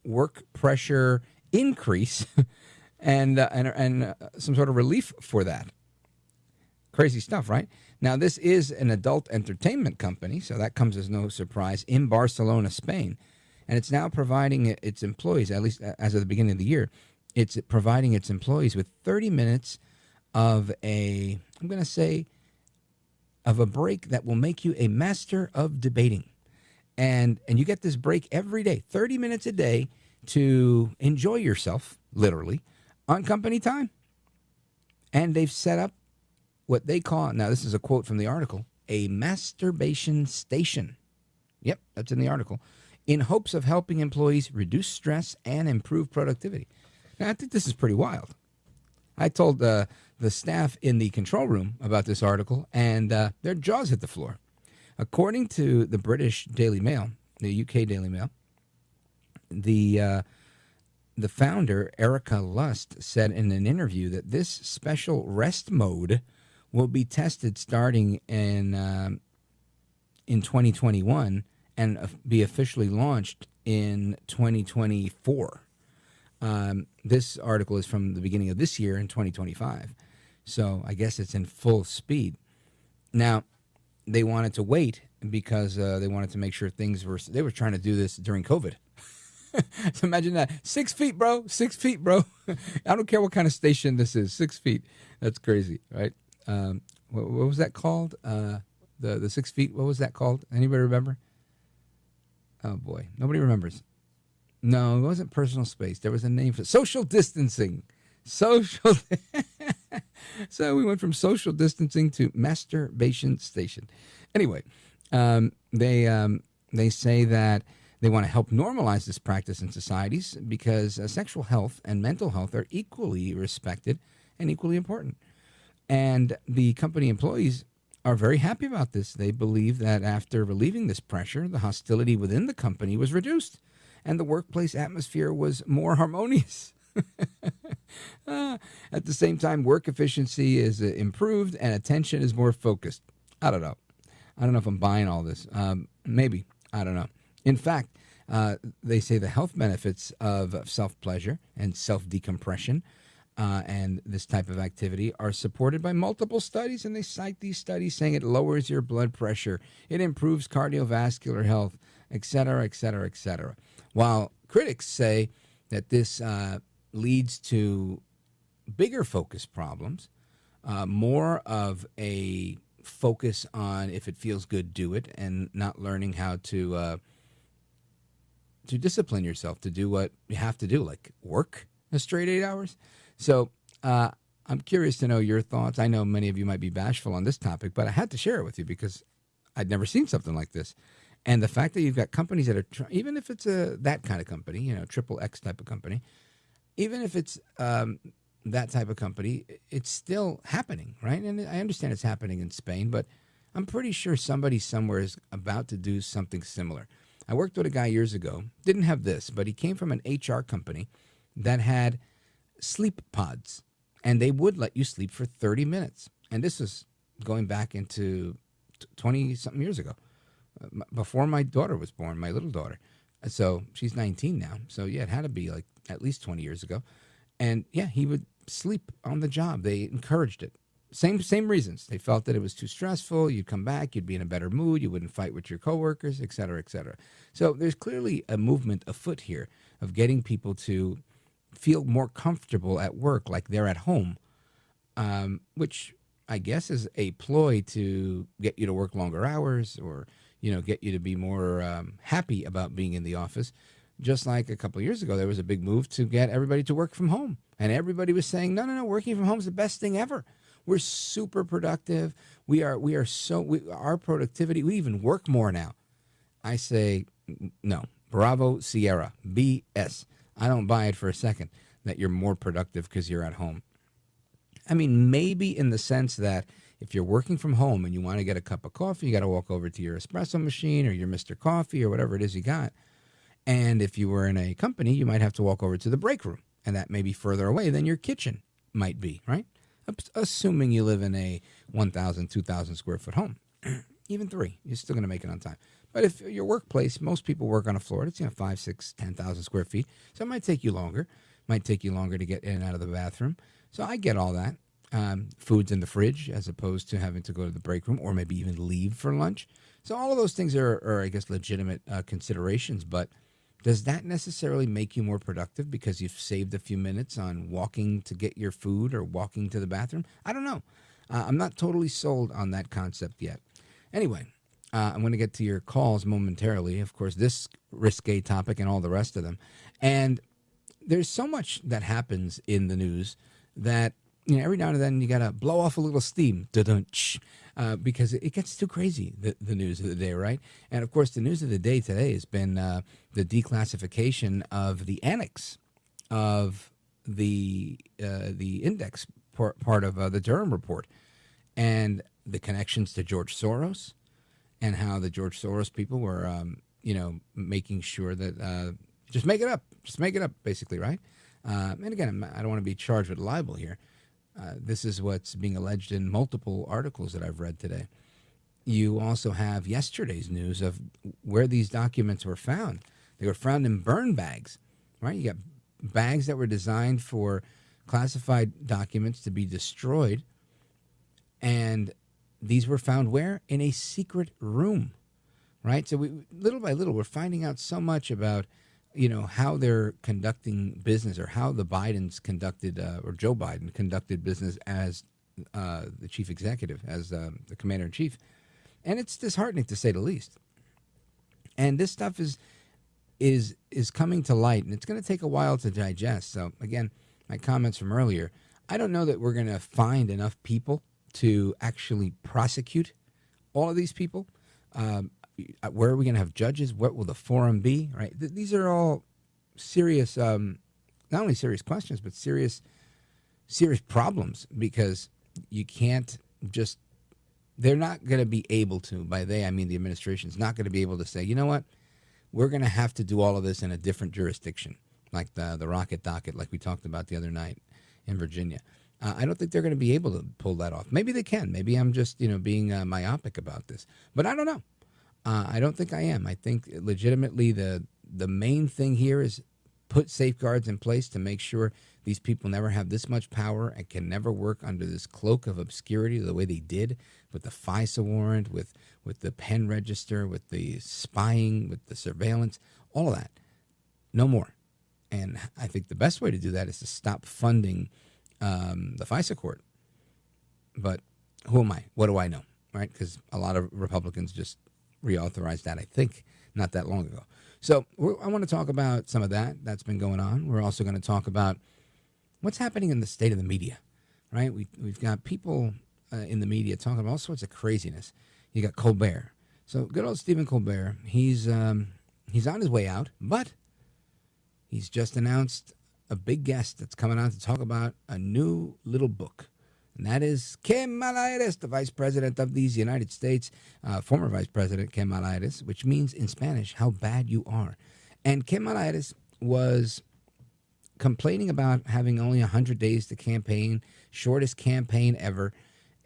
work pressure increase and some sort of relief for that. Crazy stuff, right? Now, this is an adult entertainment company, so that comes as no surprise, in Barcelona, Spain. And it's now providing its employees, at least as of the beginning of the year, it's providing its employees with 30 minutes of a break that will make you a master of debating. And you get this break every day, 30 minutes a day to enjoy yourself, literally, on company time. And they've set up what they call, now this is a quote from the article, a masturbation station. Yep, that's in the article. In hopes of helping employees reduce stress and improve productivity. Now, I think this is pretty wild. I told the staff in the control room about this article, and their jaws hit the floor. According to the British Daily Mail, the UK Daily Mail, the founder, Erica Lust, said in an interview that this special rest mode will be tested starting in 2021 and be officially launched in 2024. This article is from the beginning of this year in 2025. So I guess it's in full speed. Now, they wanted to wait because they wanted to make sure they were trying to do this during COVID. So imagine that. 6 feet, bro. 6 feet, bro. I don't care what kind of station this is. 6 feet. That's crazy, right? What was that called? The 6 feet, what was that called? Anybody remember? Oh, boy. Nobody remembers. No, it wasn't personal space. There was a name for it. Social distancing. So we went from social distancing to masturbation station. Anyway, they say that they want to help normalize this practice in societies because sexual health and mental health are equally respected and equally important. And the company employees are very happy about this. They believe that after relieving this pressure, the hostility within the company was reduced and the workplace atmosphere was more harmonious. At the same time, work efficiency is improved and attention is more focused. I don't know. I don't know if I'm buying all this. Maybe. I don't know. In fact, they say the health benefits of self-pleasure and self-decompression and this type of activity are supported by multiple studies, and they cite these studies saying it lowers your blood pressure, it improves cardiovascular health, et cetera, et cetera, et cetera. While critics say that this leads to bigger focus problems, more of a focus on if it feels good, do it, and not learning how to discipline yourself to do what you have to do, like work a straight 8 hours. So I'm curious to know your thoughts. I know many of you might be bashful on this topic, but I had to share it with you because I'd never seen something like this. And the fact that you've got companies that are, even if it's that kind of company, triple X type of company, even if it's that type of company, it's still happening, right? And I understand it's happening in Spain, but I'm pretty sure somebody somewhere is about to do something similar. I worked with a guy years ago, didn't have this, but he came from an HR company that had sleep pods, and they would let you sleep for 30 minutes. And this was going back into 20-something years ago, before my daughter was born, my little daughter. So she's 19 now. So, yeah, it had to be like at least 20 years ago. And, yeah, he would sleep on the job. They encouraged it. Same reasons. They felt that it was too stressful. You'd come back. You'd be in a better mood. You wouldn't fight with your coworkers, et cetera, et cetera. So there's clearly a movement afoot here of getting people to feel more comfortable at work like they're at home, which I guess is a ploy to get you to work longer hours or, get you to be more happy about being in the office. Just like a couple of years ago, there was a big move to get everybody to work from home. And everybody was saying, no, working from home is the best thing ever. We're super productive. Our productivity, we even work more now. I say, no, bravo, Sierra, BS. I don't buy it for a second that you're more productive because you're at home. I mean, maybe in the sense that if you're working from home and you want to get a cup of coffee, you got to walk over to your espresso machine or your Mr. Coffee or whatever it is you got. And if you were in a company, you might have to walk over to the break room, and that may be further away than your kitchen might be, right? Assuming you live in a 1,000, 2,000 square foot home, even 3, you're still going to make it on time. But if your workplace, most people work on a floor that's 5, 6, 10,000 square feet, so it might take you longer. It might take you longer to get in and out of the bathroom. So I get all that. Food's in the fridge as opposed to having to go to the break room or maybe even leave for lunch. So all of those things are I guess, legitimate considerations. But does that necessarily make you more productive because you've saved a few minutes on walking to get your food or walking to the bathroom? I don't know. I'm not totally sold on that concept yet. Anyway, I'm going to get to your calls momentarily. Of course, this risque topic and all the rest of them. And there's so much that happens in the news that, every now and then you got to blow off a little steam, because it gets too crazy, the news of the day, right? And, of course, the news of the day today has been the declassification of the annex of the index part of the Durham report and the connections to George Soros and how the George Soros people were, making sure that just make it up, basically, right? And again, I don't want to be charged with libel here. This is what's being alleged in multiple articles that I've read today. You also have yesterday's news of where these documents were found. They were found in burn bags, right? You got bags that were designed for classified documents to be destroyed, and these were found where? In a secret room, right? So little by little, we're finding out so much about how they're conducting business or how the Bidens conducted, or Joe Biden conducted business as the chief executive, as the commander-in-chief. And it's disheartening, to say the least. And this stuff is coming to light, and it's going to take a while to digest. So, again, my comments from earlier, I don't know that we're going to find enough people to actually prosecute all of these people. Where are we going to have judges? What will the forum be? Right? These are all serious, not only serious questions, but serious problems, because you can't just, they're not going to be able to, by they, I mean the administration's not going to be able to say, you know what, we're going to have to do all of this in a different jurisdiction, like the rocket docket, like we talked about the other night in Virginia. I don't think they're going to be able to pull that off. Maybe they can. Maybe I'm just, being myopic about this. But I don't know. I don't think I am. I think legitimately the main thing here is put safeguards in place to make sure these people never have this much power and can never work under this cloak of obscurity the way they did with the FISA warrant, with the pen register, with the spying, with the surveillance, all of that. No more. And I think the best way to do that is to stop funding the FISA court. But who am I? What do I know? Right? Because a lot of Republicans just reauthorized that, I think, not that long ago. So I want to talk about some of that that's been going on. We're also going to talk about what's happening in the state of the media, right? We've got people in the media talking about all sorts of craziness. You got Colbert. So good old Stephen Colbert, he's on his way out, but he's just announced a big guest that's coming on to talk about a new little book. And that is ¿Qué mala eres?, the Vice President of these United States, former Vice President ¿Qué mala eres?, which means in Spanish, how bad you are. And ¿Qué mala eres?" was complaining about having only 100 days to campaign, shortest campaign ever.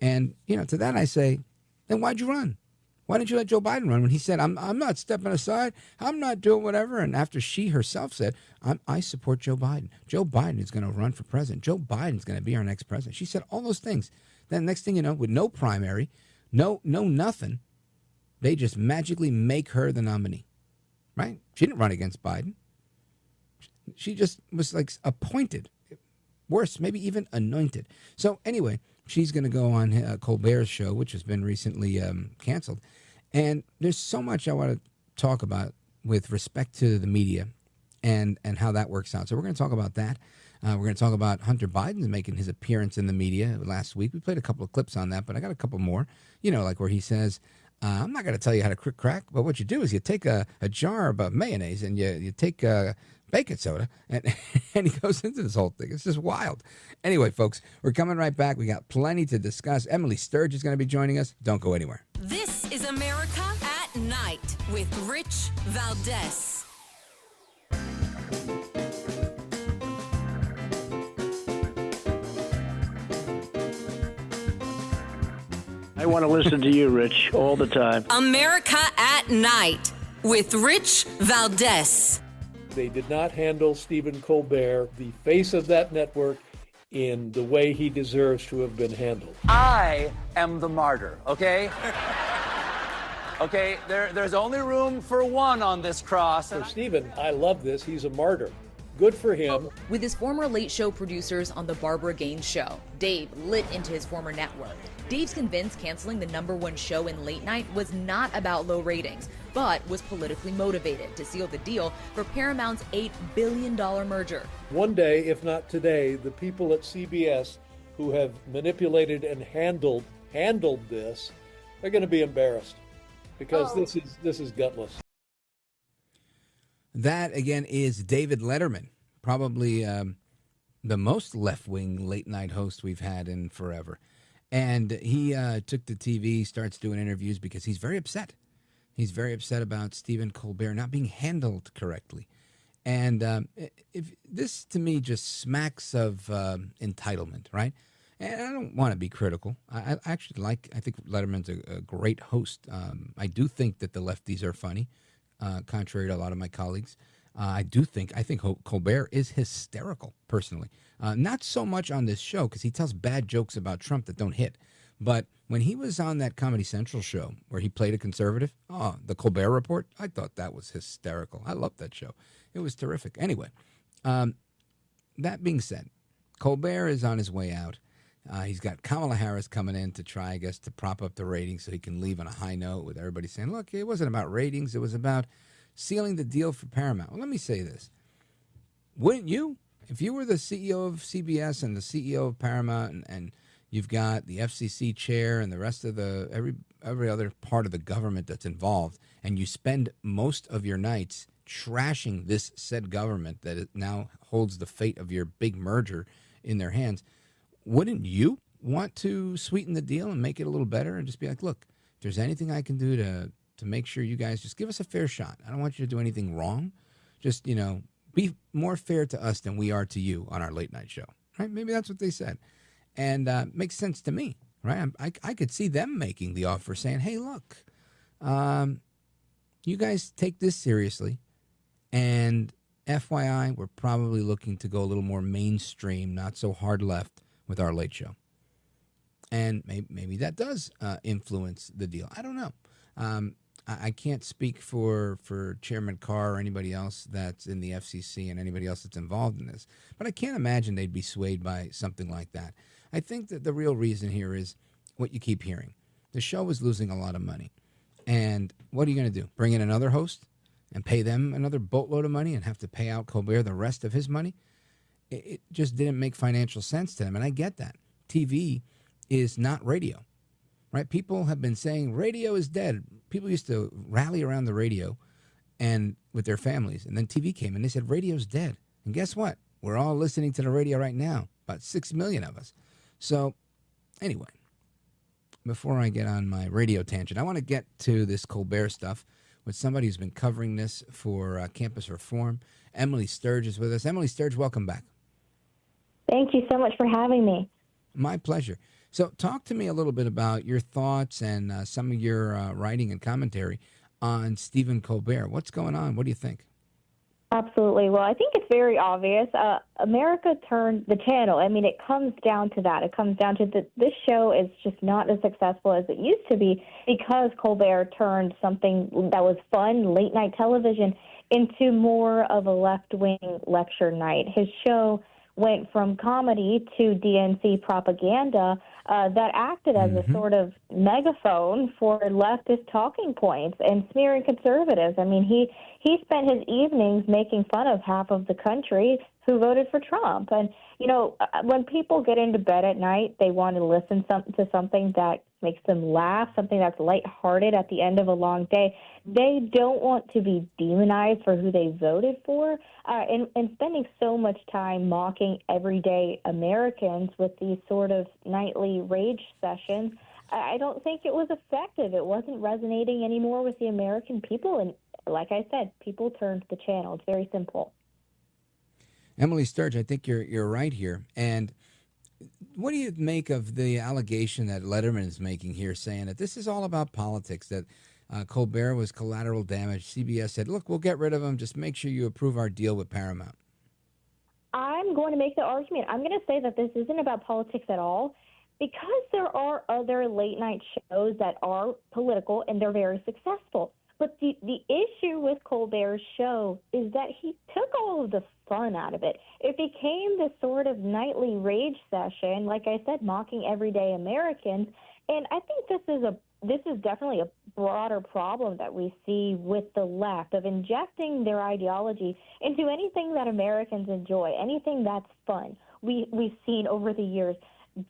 And, to that I say, then why'd you run? Why didn't you let Joe Biden run when he said, I'm not stepping aside, I'm not doing whatever? And after she herself said, I support Joe Biden. Joe Biden is going to run for president. Joe Biden's going to be our next president. She said all those things. Then next thing you know, with no primary, no nothing, they just magically make her the nominee, right? She didn't run against Biden. She just was like appointed. Worse, maybe even anointed. So anyway, she's going to go on Colbert's show, which has been recently canceled. And there's so much I want to talk about with respect to the media and how that works out. So we're going to talk about that. We're going to talk about Hunter Biden's making his appearance in the media last week. We played a couple of clips on that, but I got a couple more, like where he says, I'm not going to tell you how to crack, but what you do is you take a jar of mayonnaise and you take baking soda, and he goes into this whole thing. It's just wild. Anyway, folks, we're coming right back. We got plenty to discuss. Emily Sturge is going to be joining us. Don't go anywhere. This is America at Night with Rich Valdez. I want to listen to you, Rich, all the time. America at Night with Rich Valdez. They did not handle Stephen Colbert, the face of that network, in the way he deserves to have been handled. I am the martyr, okay? Okay, there's only room for one on this cross. So Stephen, I love this. He's a martyr. Good for him. With his former Late Show producers on The Barbara Gaines Show, Dave lit into his former network. Dave's convinced canceling the #1 show in late night was not about low ratings, but was politically motivated to seal the deal for Paramount's $8 billion merger. One day, if not today, the people at CBS who have manipulated and handled this, they're going to be embarrassed because this is gutless. That, again, is David Letterman, probably the most left-wing late-night host we've had in forever. And he took to TV, starts doing interviews because he's very upset. He's very upset about Stephen Colbert not being handled correctly. And if this, to me, just smacks of entitlement, right? And I don't want to be critical. I actually I think Letterman's a great host. I do think that the lefties are funny. Contrary to a lot of my colleagues. I think Colbert is hysterical, personally. Not so much on this show, because he tells bad jokes about Trump that don't hit. But when he was on that Comedy Central show where he played a conservative, the Colbert Report, I thought that was hysterical. I loved that show. It was terrific. Anyway, that being said, Colbert is on his way out. He's got Kamala Harris coming in to try, I guess, to prop up the ratings so he can leave on a high note with everybody saying, look, it wasn't about ratings. It was about sealing the deal for Paramount. Well, let me say this. Wouldn't you, if you were the CEO of CBS and the CEO of Paramount and you've got the FCC chair and the rest of every other part of the government that's involved, and you spend most of your nights trashing this said government that it now holds the fate of your big merger in their hands, wouldn't you want to sweeten the deal and make it a little better and just be like, look, if there's anything I can do to make sure you guys just give us a fair shot. I don't want you to do anything wrong. Just, be more fair to us than we are to you on our late night show, right? Maybe that's what they said. And makes sense to me, right? I could see them making the offer saying, hey, look, you guys take this seriously. And FYI, we're probably looking to go a little more mainstream, not so hard left with our late show. And maybe that does influence the deal. I don't know. I can't speak for Chairman Carr or anybody else that's in the FCC and anybody else that's involved in this. But I can't imagine they'd be swayed by something like that. I think that the real reason here is what you keep hearing. The show is losing a lot of money. And what are you going to do? Bring in another host and pay them another boatload of money and have to pay out Colbert the rest of his money? It just didn't make financial sense to them. And I get that. TV is not radio, right? People have been saying radio is dead. People used to rally around the radio and with their families. And then TV came and they said radio's dead. And guess what? We're all listening to the radio right now, about 6 million of us. So anyway, before I get on my radio tangent, I want to get to this Colbert stuff with somebody who's been covering this for Campus Reform. Emily Sturge is with us. Emily Sturge, welcome back. Thank you so much for having me. My pleasure. So talk to me a little bit about your thoughts and some of your writing and commentary on Stephen Colbert. What's going on? What do you think? Absolutely. Well, I think it's very obvious. America turned the channel. I mean, it comes down to that. It comes down to that this show is just not as successful as it used to be because Colbert turned something that was fun, late night television, into more of a left-wing lecture night. His show went from comedy to DNC propaganda that acted as a sort of megaphone for leftist talking points and smearing conservatives. I mean, he spent his evenings making fun of half of the country who voted for Trump. And, you know, when people get into bed at night, they want to listen to something that makes them laugh, something that's lighthearted at the end of a long day. They don't want to be demonized for who they voted for. And spending so much time mocking everyday Americans with these sort of nightly rage sessions, I don't think it was effective. It wasn't resonating anymore with the American people. And like I said, people turned the channel. It's very simple. Emily Sturge, I think you're right here. And what do you make of the allegation that Letterman is making here, saying that this is all about politics, that Colbert was collateral damage? CBS said, look, we'll get rid of him. Just make sure you approve our deal with Paramount. I'm going to make the argument. I'm going to say that this isn't about politics at all because there are other late-night shows that are political and they're very successful. But the issue with Colbert's show is that he took all of the fun out of it. It became this sort of nightly rage session, like I said, mocking everyday Americans. And I think this is definitely a broader problem that we see with the left of injecting their ideology into anything that Americans enjoy, anything that's fun. We've seen over the years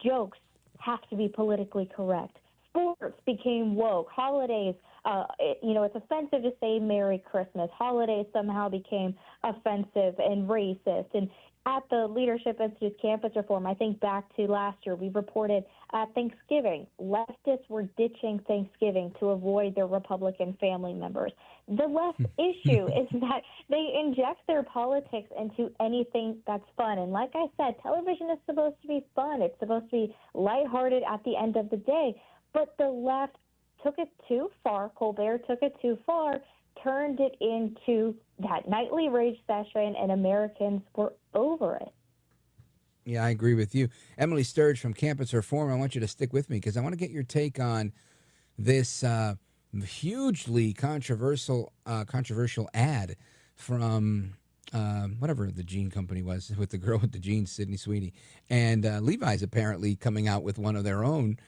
jokes have to be politically correct. Sports became woke. Holidays, it's offensive to say Merry Christmas. Holidays somehow became offensive and racist. And at the Leadership Institute's Campus Reform, I think back to last year, we reported at Thanksgiving, leftists were ditching Thanksgiving to avoid their Republican family members. The left issue is that they inject their politics into anything that's fun. And like I said, television is supposed to be fun. It's supposed to be lighthearted at the end of the day. But the left took it too far. Colbert took it too far, turned it into that nightly rage session, and Americans were over it. Yeah, I agree with you. Emily Sturge from Campus Reform, I want you to stick with me because I want to get your take on this hugely controversial ad from whatever the jean company was, with the girl with the jeans, Sydney Sweeney. And Levi's apparently coming out with one of their own,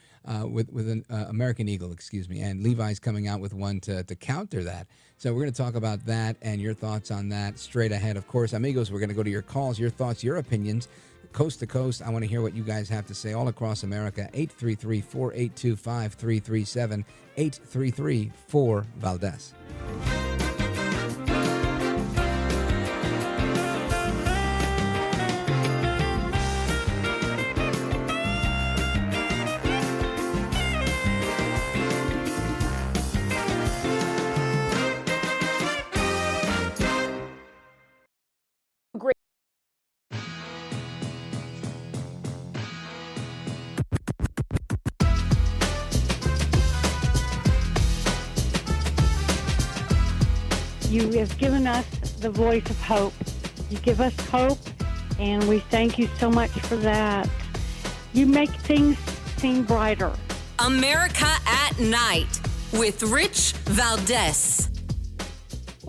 with an American Eagle, excuse me. And Levi's coming out with one to counter that. So we're going to talk about that and your thoughts on that straight ahead. Of course, amigos, we're going to go to your calls, your thoughts, your opinions, coast to coast. I want to hear what you guys have to say all across America. 833-482-5337, 833-4-Valdez. You have given us the voice of hope. You give us hope, and we thank you so much for that. You make things seem brighter. America at Night with Rich Valdez.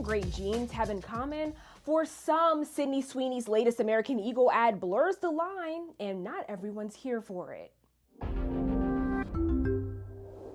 Great genes have in common. For some, Sydney Sweeney's latest American Eagle ad blurs the line, and not everyone's here for it.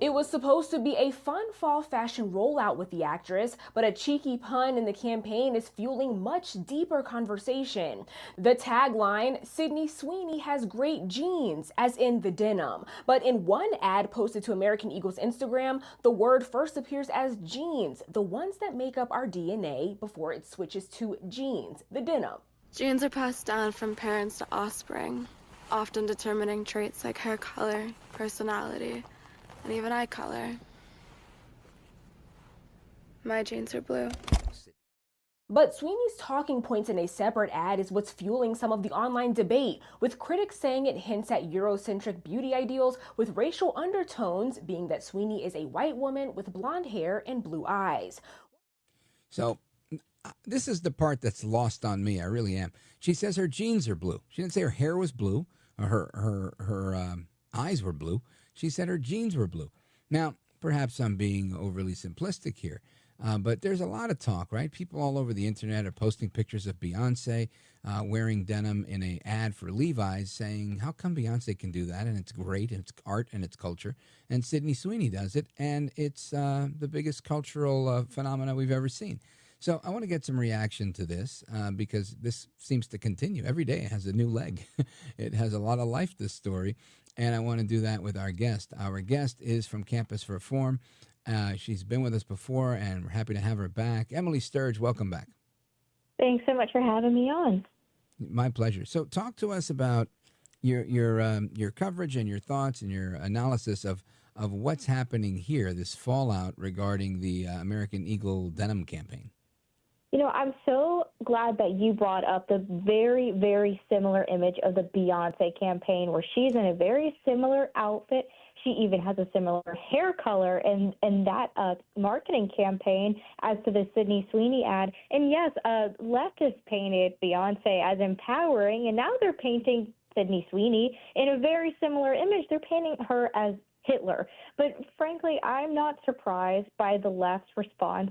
It was supposed to be a fun fall fashion rollout with the actress, but a cheeky pun in the campaign is fueling much deeper conversation. The tagline, Sydney Sweeney has great genes, as in the denim. But in one ad posted to American Eagle's Instagram, the word first appears as genes, the ones that make up our DNA before it switches to jeans, the denim. Genes are passed down from parents to offspring, often determining traits like hair color, personality, and even eye color. My genes are blue. But Sweeney's talking points in a separate ad is what's fueling some of the online debate, with critics saying it hints at Eurocentric beauty ideals with racial undertones, being that Sweeney is a white woman with blonde hair and blue eyes. So this is the part that's lost on me. I really am. She says her jeans are blue. She didn't say her hair was blue or her eyes were blue. She said her jeans were blue. Now, perhaps I'm being overly simplistic here. But there's a lot of talk, right? People all over the internet are posting pictures of Beyonce wearing denim in an ad for Levi's, saying, how come Beyonce can do that? And it's great, and it's art, and it's culture. And Sydney Sweeney does it, and it's the biggest cultural phenomena we've ever seen. So I want to get some reaction to this because this seems to continue. Every day it has a new leg. It has a lot of life, this story. And I want to do that with our guest. Our guest is from Campus for Reform. She's been with us before, and we're happy to have her back. Emily Sturge, welcome back. Thanks so much for having me on. My pleasure. So talk to us about your coverage and your thoughts and your analysis of what's happening here, this fallout regarding the American Eagle denim campaign. You know, I'm so glad that you brought up the very, very similar image of the Beyonce campaign where she's in a very similar outfit. She even has a similar hair color in that marketing campaign as to the Sydney Sweeney ad. And yes, leftists painted Beyonce as empowering, and now they're painting Sydney Sweeney in a very similar image. They're painting her as Hitler. But frankly, I'm not surprised by the left's response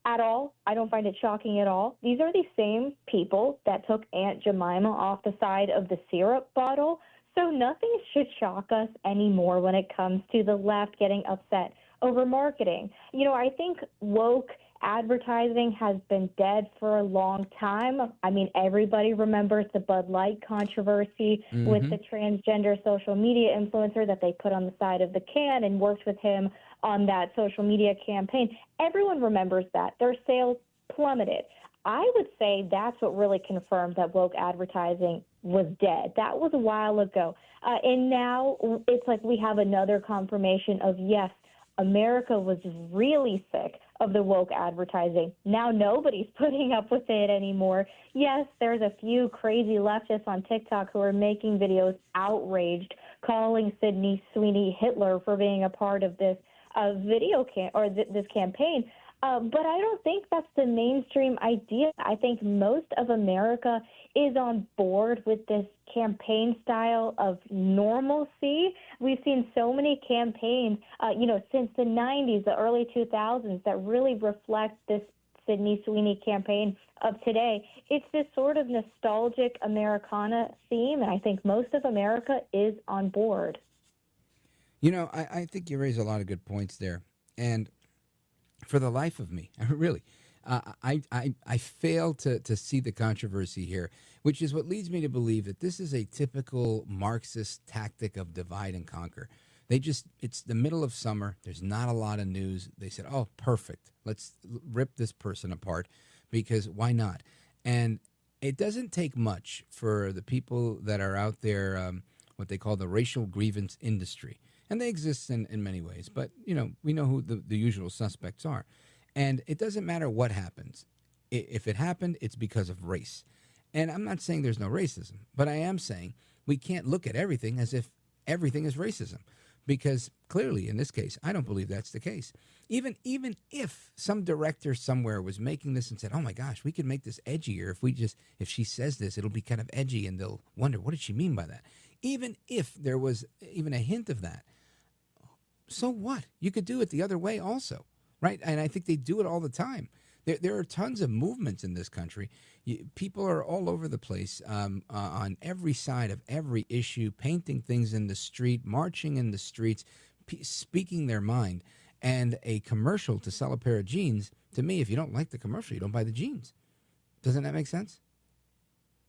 at all. I don't find it shocking at all. These are the same people that took Aunt Jemima off the side of the syrup bottle. So nothing should shock us anymore when it comes to the left getting upset over marketing. You know, I think woke advertising has been dead for a long time. I mean, everybody remembers the Bud Light controversy with the transgender social media influencer that they put on the side of the can and worked with him on that social media campaign. Everyone remembers that. Their sales plummeted. I would say that's what really confirmed that woke advertising was dead. That was a while ago. And now it's like we have another confirmation of, yes, America was really sick of the woke advertising. Now nobody's putting up with it anymore. Yes, there's a few crazy leftists on TikTok who are making videos outraged, calling Sydney Sweeney Hitler for being a part of this this campaign. But I don't think that's the mainstream idea. I think most of America is on board with this campaign style of normalcy. We've seen so many campaigns, since the 90s, the early 2000s, that really reflect this Sydney Sweeney campaign of today. It's this sort of nostalgic Americana theme, and I think most of America is on board. You know, I think you raise a lot of good points there. And for the life of me, really, I fail to see the controversy here, which is what leads me to believe that this is a typical Marxist tactic of divide and conquer. It's the middle of summer. There's not a lot of news. They said, oh, perfect. Let's rip this person apart because why not? And it doesn't take much for the people that are out there, what they call the racial grievance industry. And they exist in many ways, but, we know who the usual suspects are. And it doesn't matter what happens. If it happened, it's because of race. And I'm not saying there's no racism, but I am saying we can't look at everything as if everything is racism. Because clearly, in this case, I don't believe that's the case. Even if some director somewhere was making this and said, oh my gosh, we could make this edgier if she says this, it'll be kind of edgy and they'll wonder, what did she mean by that? Even if there was even a hint of that, so what? You could do it the other way also, right? And I think they do it all the time. There are tons of movements in this country. People are all over the place on every side of every issue, painting things in the street, marching in the streets, speaking their mind. And a commercial to sell a pair of jeans, to me, if you don't like the commercial, you don't buy the jeans. Doesn't that make sense?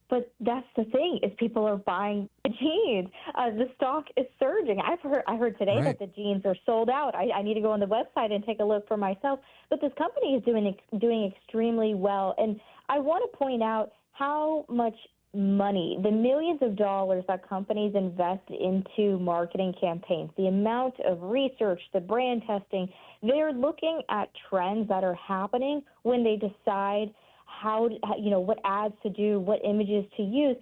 But that's the thing, is people are buying the jeans. The stock is surging. I heard today that the jeans are sold out. I need to go on the website and take a look for myself. But this company is doing extremely well. And I want to point out how much money, the millions of dollars that companies invest into marketing campaigns, the amount of research, the brand testing, they're looking at trends that are happening when they decide what ads to do, what images to use.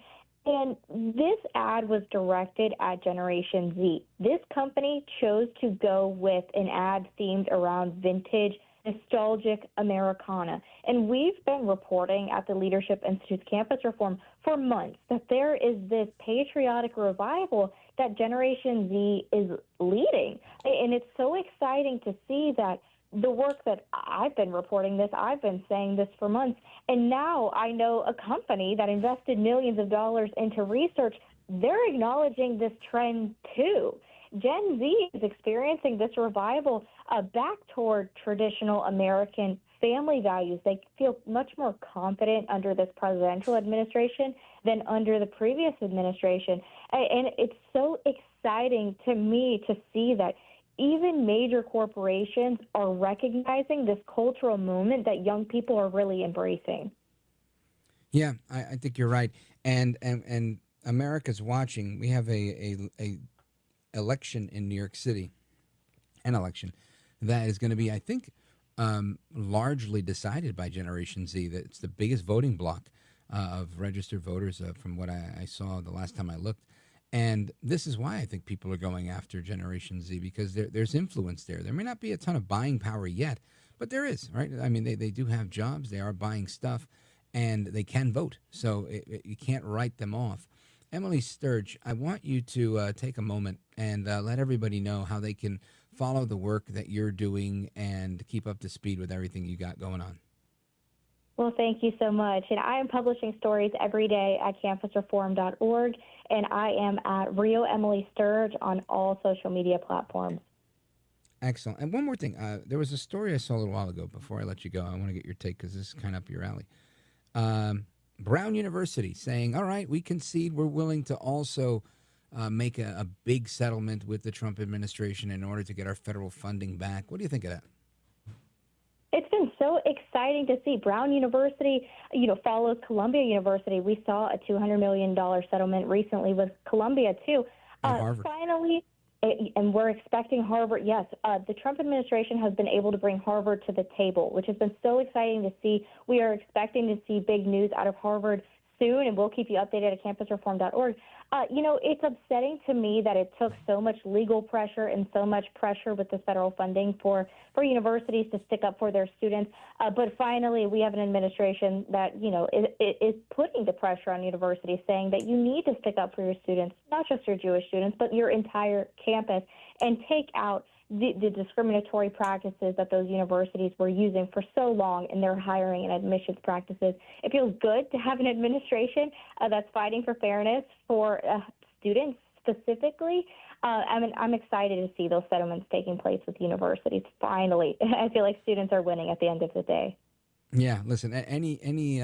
And this ad was directed at Generation Z. This company chose to go with an ad themed around vintage, nostalgic Americana. And we've been reporting at the Leadership Institute's campus reform for months that there is this patriotic revival that Generation Z is leading. And it's so exciting to see that the work that I've been reporting this, I've been saying this for months, and now I know a company that invested millions of dollars into research, they're acknowledging this trend too. Gen Z is experiencing this revival back toward traditional American family values. They feel much more confident under this presidential administration than under the previous administration. And it's so exciting to me to see that even major corporations are recognizing this cultural movement that young people are really embracing. Yeah, I think you're right. And America's watching. We have a election in New York City, an election that is going to be, I think, largely decided by Generation Z. That it's the biggest voting bloc of registered voters from what I saw the last time I looked. And this is why I think people are going after Generation Z, because there's influence there. There may not be a ton of buying power yet, but there is, right? I mean, they do have jobs. They are buying stuff, and they can vote. So you can't write them off. Emily Sturge, I want you to take a moment and let everybody know how they can follow the work that you're doing and keep up to speed with everything you got going on. Well, thank you so much. And I am publishing stories every day at campusreform.org, and I am at Rio Emily Sturge on all social media platforms. Excellent. And one more thing. There was a story I saw a little while ago. Before I let you go, I want to get your take because this is kind of up your alley. Brown University saying, all right, we concede we're willing to also make a big settlement with the Trump administration in order to get our federal funding back. What do you think of that? It's been so exciting to see. Brown University, follows Columbia University. We saw a $200 million settlement recently with Columbia, too. Finally, and we're expecting Harvard. Yes, the Trump administration has been able to bring Harvard to the table, which has been so exciting to see. We are expecting to see big news out of Harvard soon, and we'll keep you updated at campusreform.org. It's upsetting to me that it took so much legal pressure and so much pressure with the federal funding for universities to stick up for their students. But finally, we have an administration that, is putting the pressure on universities, saying that you need to stick up for your students, not just your Jewish students, but your entire campus, and take out the discriminatory practices that those universities were using for so long in their hiring and admissions practices. It feels good to have an administration that's fighting for fairness for students specifically. I'm excited to see those settlements taking place with universities. Finally, I feel like students are winning at the end of the day. Yeah, listen, any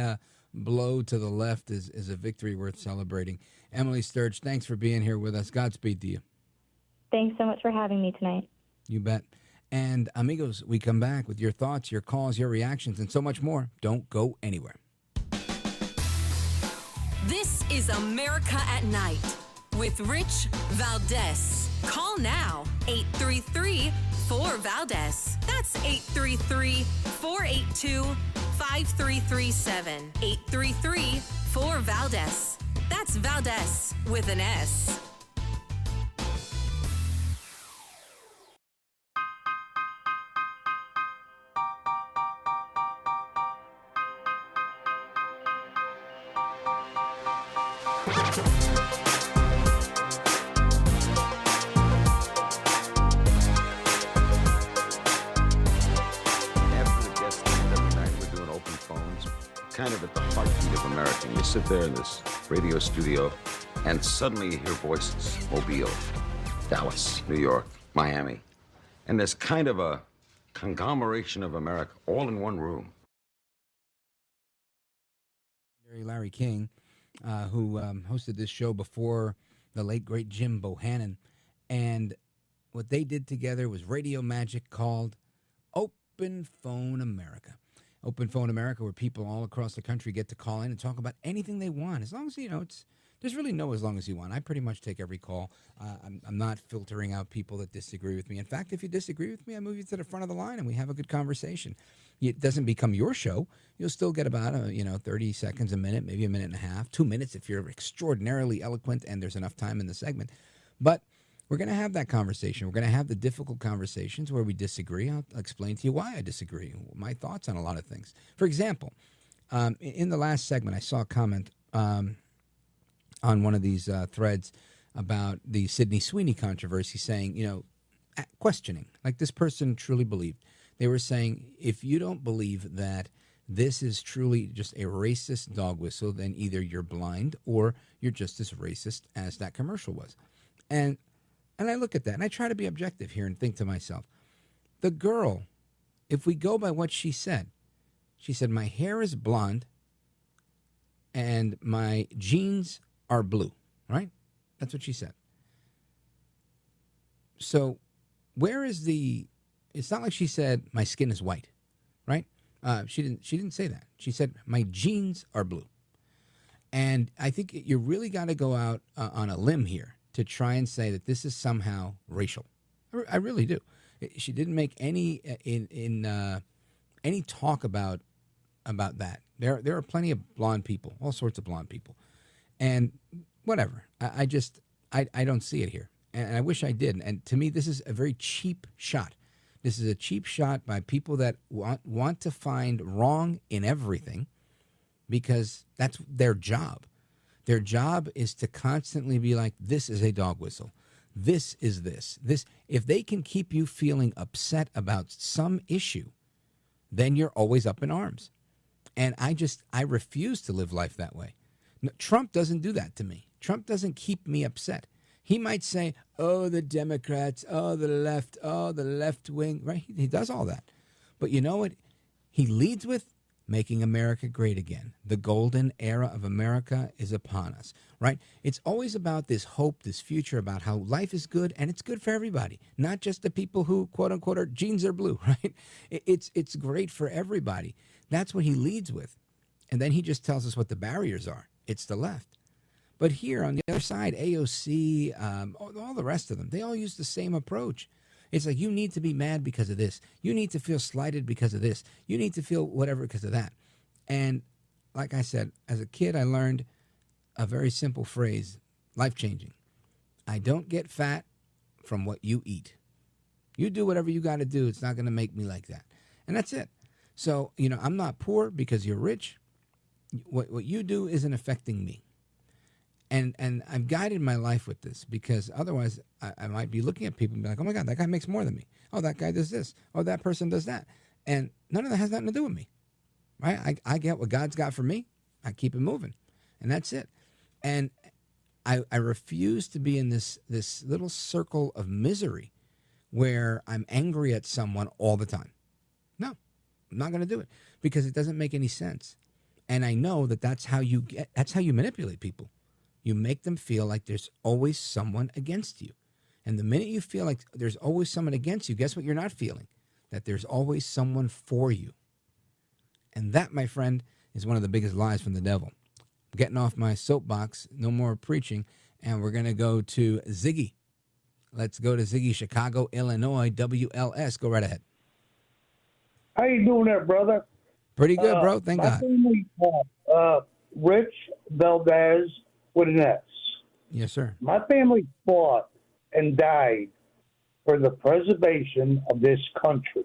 blow to the left is a victory worth celebrating. Emily Sturge, thanks for being here with us. Godspeed to you. Thanks so much for having me tonight. You bet. And amigos, we come back with your thoughts, your calls, your reactions, and so much more. Don't go anywhere. This is America at Night with Rich Valdez. Call now, 833-4-VALDEZ. That's 833-482-5337. 833-4-VALDEZ. That's Valdez with an S. Kind of at the heartbeat of America. You sit there in this radio studio and suddenly you hear voices. Mobile, Dallas, New York, Miami. And there's kind of a conglomeration of America all in one room. Larry King, who hosted this show before the late, great Jim Bohannon. And what they did together was radio magic called Open Phone America. Open Phone America, where people all across the country get to call in and talk about anything they want. As long as, there's really no as long as you want. I pretty much take every call. I'm not filtering out people that disagree with me. In fact, if you disagree with me, I move you to the front of the line and we have a good conversation. It doesn't become your show. You'll still get about 30 seconds, a minute, maybe a minute and a half, 2 minutes if you're extraordinarily eloquent and there's enough time in the segment. But we're going to have that conversation. We're going to have the difficult conversations where we disagree. I'll explain to you why I disagree, my thoughts on a lot of things. For example, in the last segment, I saw a comment on one of these threads about the Sydney Sweeney controversy, saying, questioning, like this person truly believed. They were saying, if you don't believe that this is truly just a racist dog whistle, then either you're blind or you're just as racist as that commercial was. And I look at that and I try to be objective here and think to myself, the girl, if we go by what she said, my hair is blonde and my jeans are blue, right? That's what she said. So where is it's not like she said my skin is white, right? She didn't say that. She said my jeans are blue. And I think you really got to go out on a limb here to try and say that this is somehow racial. I really do. She didn't make any any talk about that. There are plenty of blonde people, all sorts of blonde people, and whatever. I don't see it here, and I wish I did. And to me, this is a very cheap shot. This is a cheap shot by people that want to find wrong in everything, because that's their job. Their job is to constantly be like, this is a dog whistle. This is this. If they can keep you feeling upset about some issue, then you're always up in arms. And I refuse to live life that way. No, Trump doesn't do that to me. Trump doesn't keep me upset. He might say, oh, the Democrats, oh, the left wing, right? He does all that. But you know what? He leads with making America great again. The golden era of America is upon us, right? It's always about this hope, this future, about how life is good, and it's good for everybody, not just the people who, quote unquote, are jeans are blue, right? It's great for everybody. That's what he leads with. And then he just tells us what the barriers are. It's the left. But here on the other side, AOC, all the rest of them, they all use the same approach. It's like, you need to be mad because of this. You need to feel slighted because of this. You need to feel whatever because of that. And like I said, as a kid, I learned a very simple phrase, life-changing. I don't get fat from what you eat. You do whatever you got to do. It's not going to make me like that. And that's it. So, I'm not poor because you're rich. What you do isn't affecting me. And I've guided my life with this, because otherwise I might be looking at people and be like, oh my God, that guy makes more than me. Oh, that guy does this. Oh, that person does that. And none of that has nothing to do with me, right? I get what God's got for me. I keep it moving, and that's it. And I refuse to be in this little circle of misery where I'm angry at someone all the time. No, I'm not going to do it, because it doesn't make any sense. And I know that's how you manipulate people. You make them feel like there's always someone against you. And the minute you feel like there's always someone against you, guess what you're not feeling? That there's always someone for you. And that, my friend, is one of the biggest lies from the devil. I'm getting off my soapbox, no more preaching, and we're going to go to Ziggy. Let's go to Ziggy, Chicago, Illinois, WLS. Go right ahead. How you doing there, brother? Pretty good, bro. Thank God. Family, Rich Valdez with an S. Yes, sir. My family fought and died for the preservation of this country.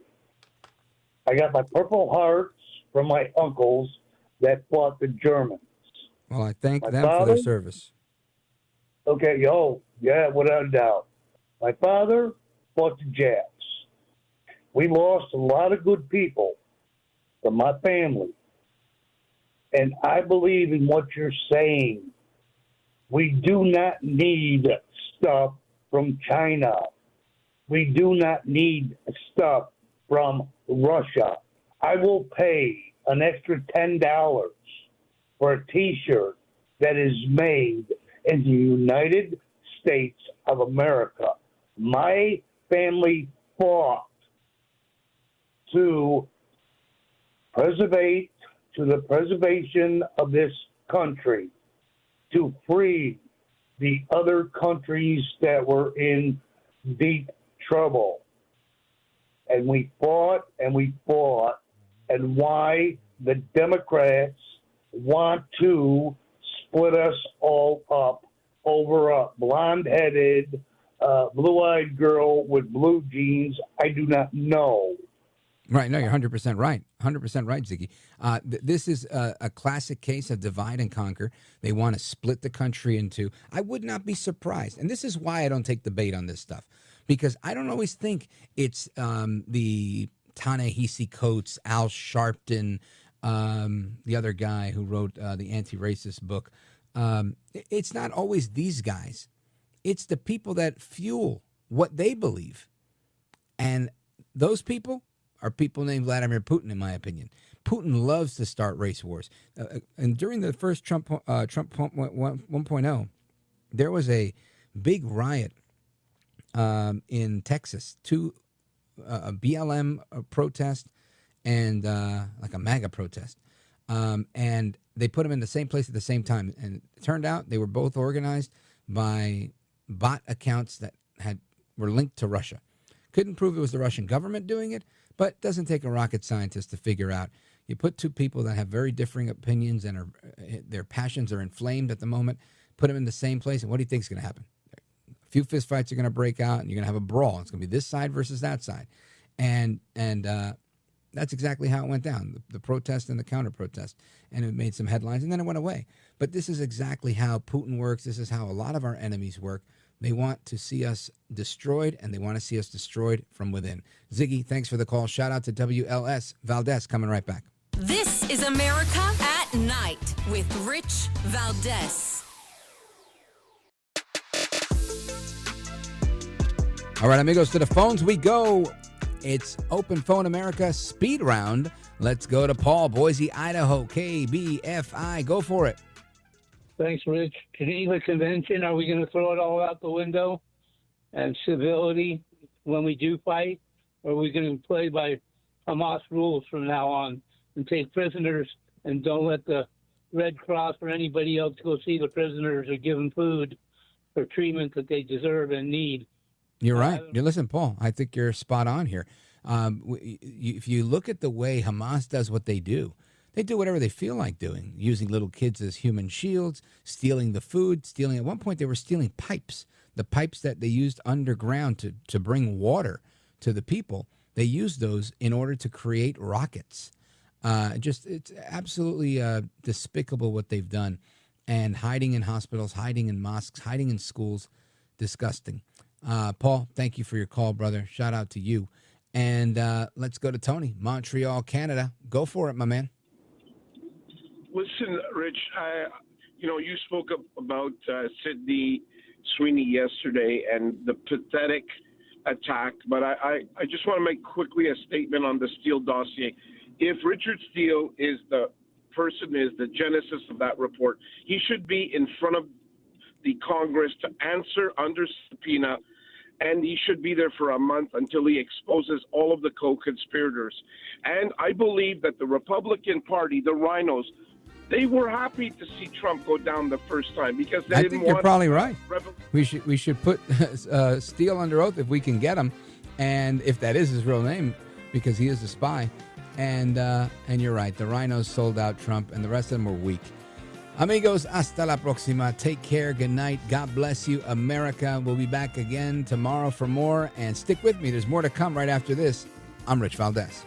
I got my Purple Hearts from my uncles that fought the Germans. Well, I thank them for their service. Okay, without a doubt. My father fought the Japs. We lost a lot of good people from my family. And I believe in what you're saying. We do not need stuff from China. We do not need stuff from Russia. I will pay an extra $10 for a T-shirt that is made in the United States of America. My family fought to to the preservation of this country, to free the other countries that were in deep trouble. And we fought and we fought, and why the Democrats want to split us all up over a blonde-headed, blue-eyed girl with blue jeans, I do not know. Right. No, you're 100% right. 100% right, Ziggy. This is a classic case of divide and conquer. They want to split the country in two. I would not be surprised. And this is why I don't take the bait on this stuff, because I don't always think it's the Ta-Nehisi Coates, Al Sharpton, the other guy who wrote the anti-racist book. It's not always these guys. It's the people that fuel what they believe. And those people are people named Vladimir Putin, in my opinion. Putin loves to start race wars. And during the first Trump 1.0, there was a big riot in Texas, a BLM protest and like a MAGA protest. And they put them in the same place at the same time. And it turned out they were both organized by bot accounts that were linked to Russia. Couldn't prove it was the Russian government doing it, but it doesn't take a rocket scientist to figure out. You put two people that have very differing opinions and their passions are inflamed at the moment, put them in the same place, and what do you think is going to happen? A few fistfights are going to break out, and you're going to have a brawl. It's going to be this side versus that side. And that's exactly how it went down, the protest and the counter-protest. And it made some headlines, and then it went away. But this is exactly how Putin works. This is how a lot of our enemies work. They want to see us destroyed, and they want to see us destroyed from within. Ziggy, thanks for the call. Shout out to WLS. Valdez coming right back. This is America at Night with Rich Valdez. All right, amigos, to the phones we go. It's Open Phone America Speed Round. Let's go to Paul, Boise, Idaho, KBFI. Go for it. Thanks, Rich. Geneva Convention, are we going to throw it all out the window? And civility when we do fight? Or are we going to play by Hamas rules from now on and take prisoners and don't let the Red Cross or anybody else go see the prisoners or give them food or treatment that they deserve and need? You're right. Listen, Paul, I think you're spot on here. If you look at the way Hamas does what they do whatever they feel like doing, using little kids as human shields, stealing the food, at one point they were stealing pipes, the pipes that they used underground to bring water to the people. They used those in order to create rockets. It's absolutely despicable what they've done. And hiding in hospitals, hiding in mosques, hiding in schools, disgusting. Paul, thank you for your call, brother. Shout out to you. And let's go to Tony, Montreal, Canada. Go for it, my man. Listen, Rich, you spoke about Sydney Sweeney yesterday and the pathetic attack, but I just want to make quickly a statement on the Steele dossier. If Richard Steele is the genesis of that report, he should be in front of the Congress to answer under subpoena, and he should be there for a month until he exposes all of the co-conspirators. And I believe that the Republican Party, the rhinos, they were happy to see Trump go down the first time because they didn't want. I think you're probably right. We should put Steele under oath if we can get him, and if that is his real name, because he is a spy. And you're right. The rhinos sold out Trump, and the rest of them were weak. Amigos, hasta la próxima. Take care. Good night. God bless you, America. We'll be back again tomorrow for more. And stick with me. There's more to come right after this. I'm Rich Valdez.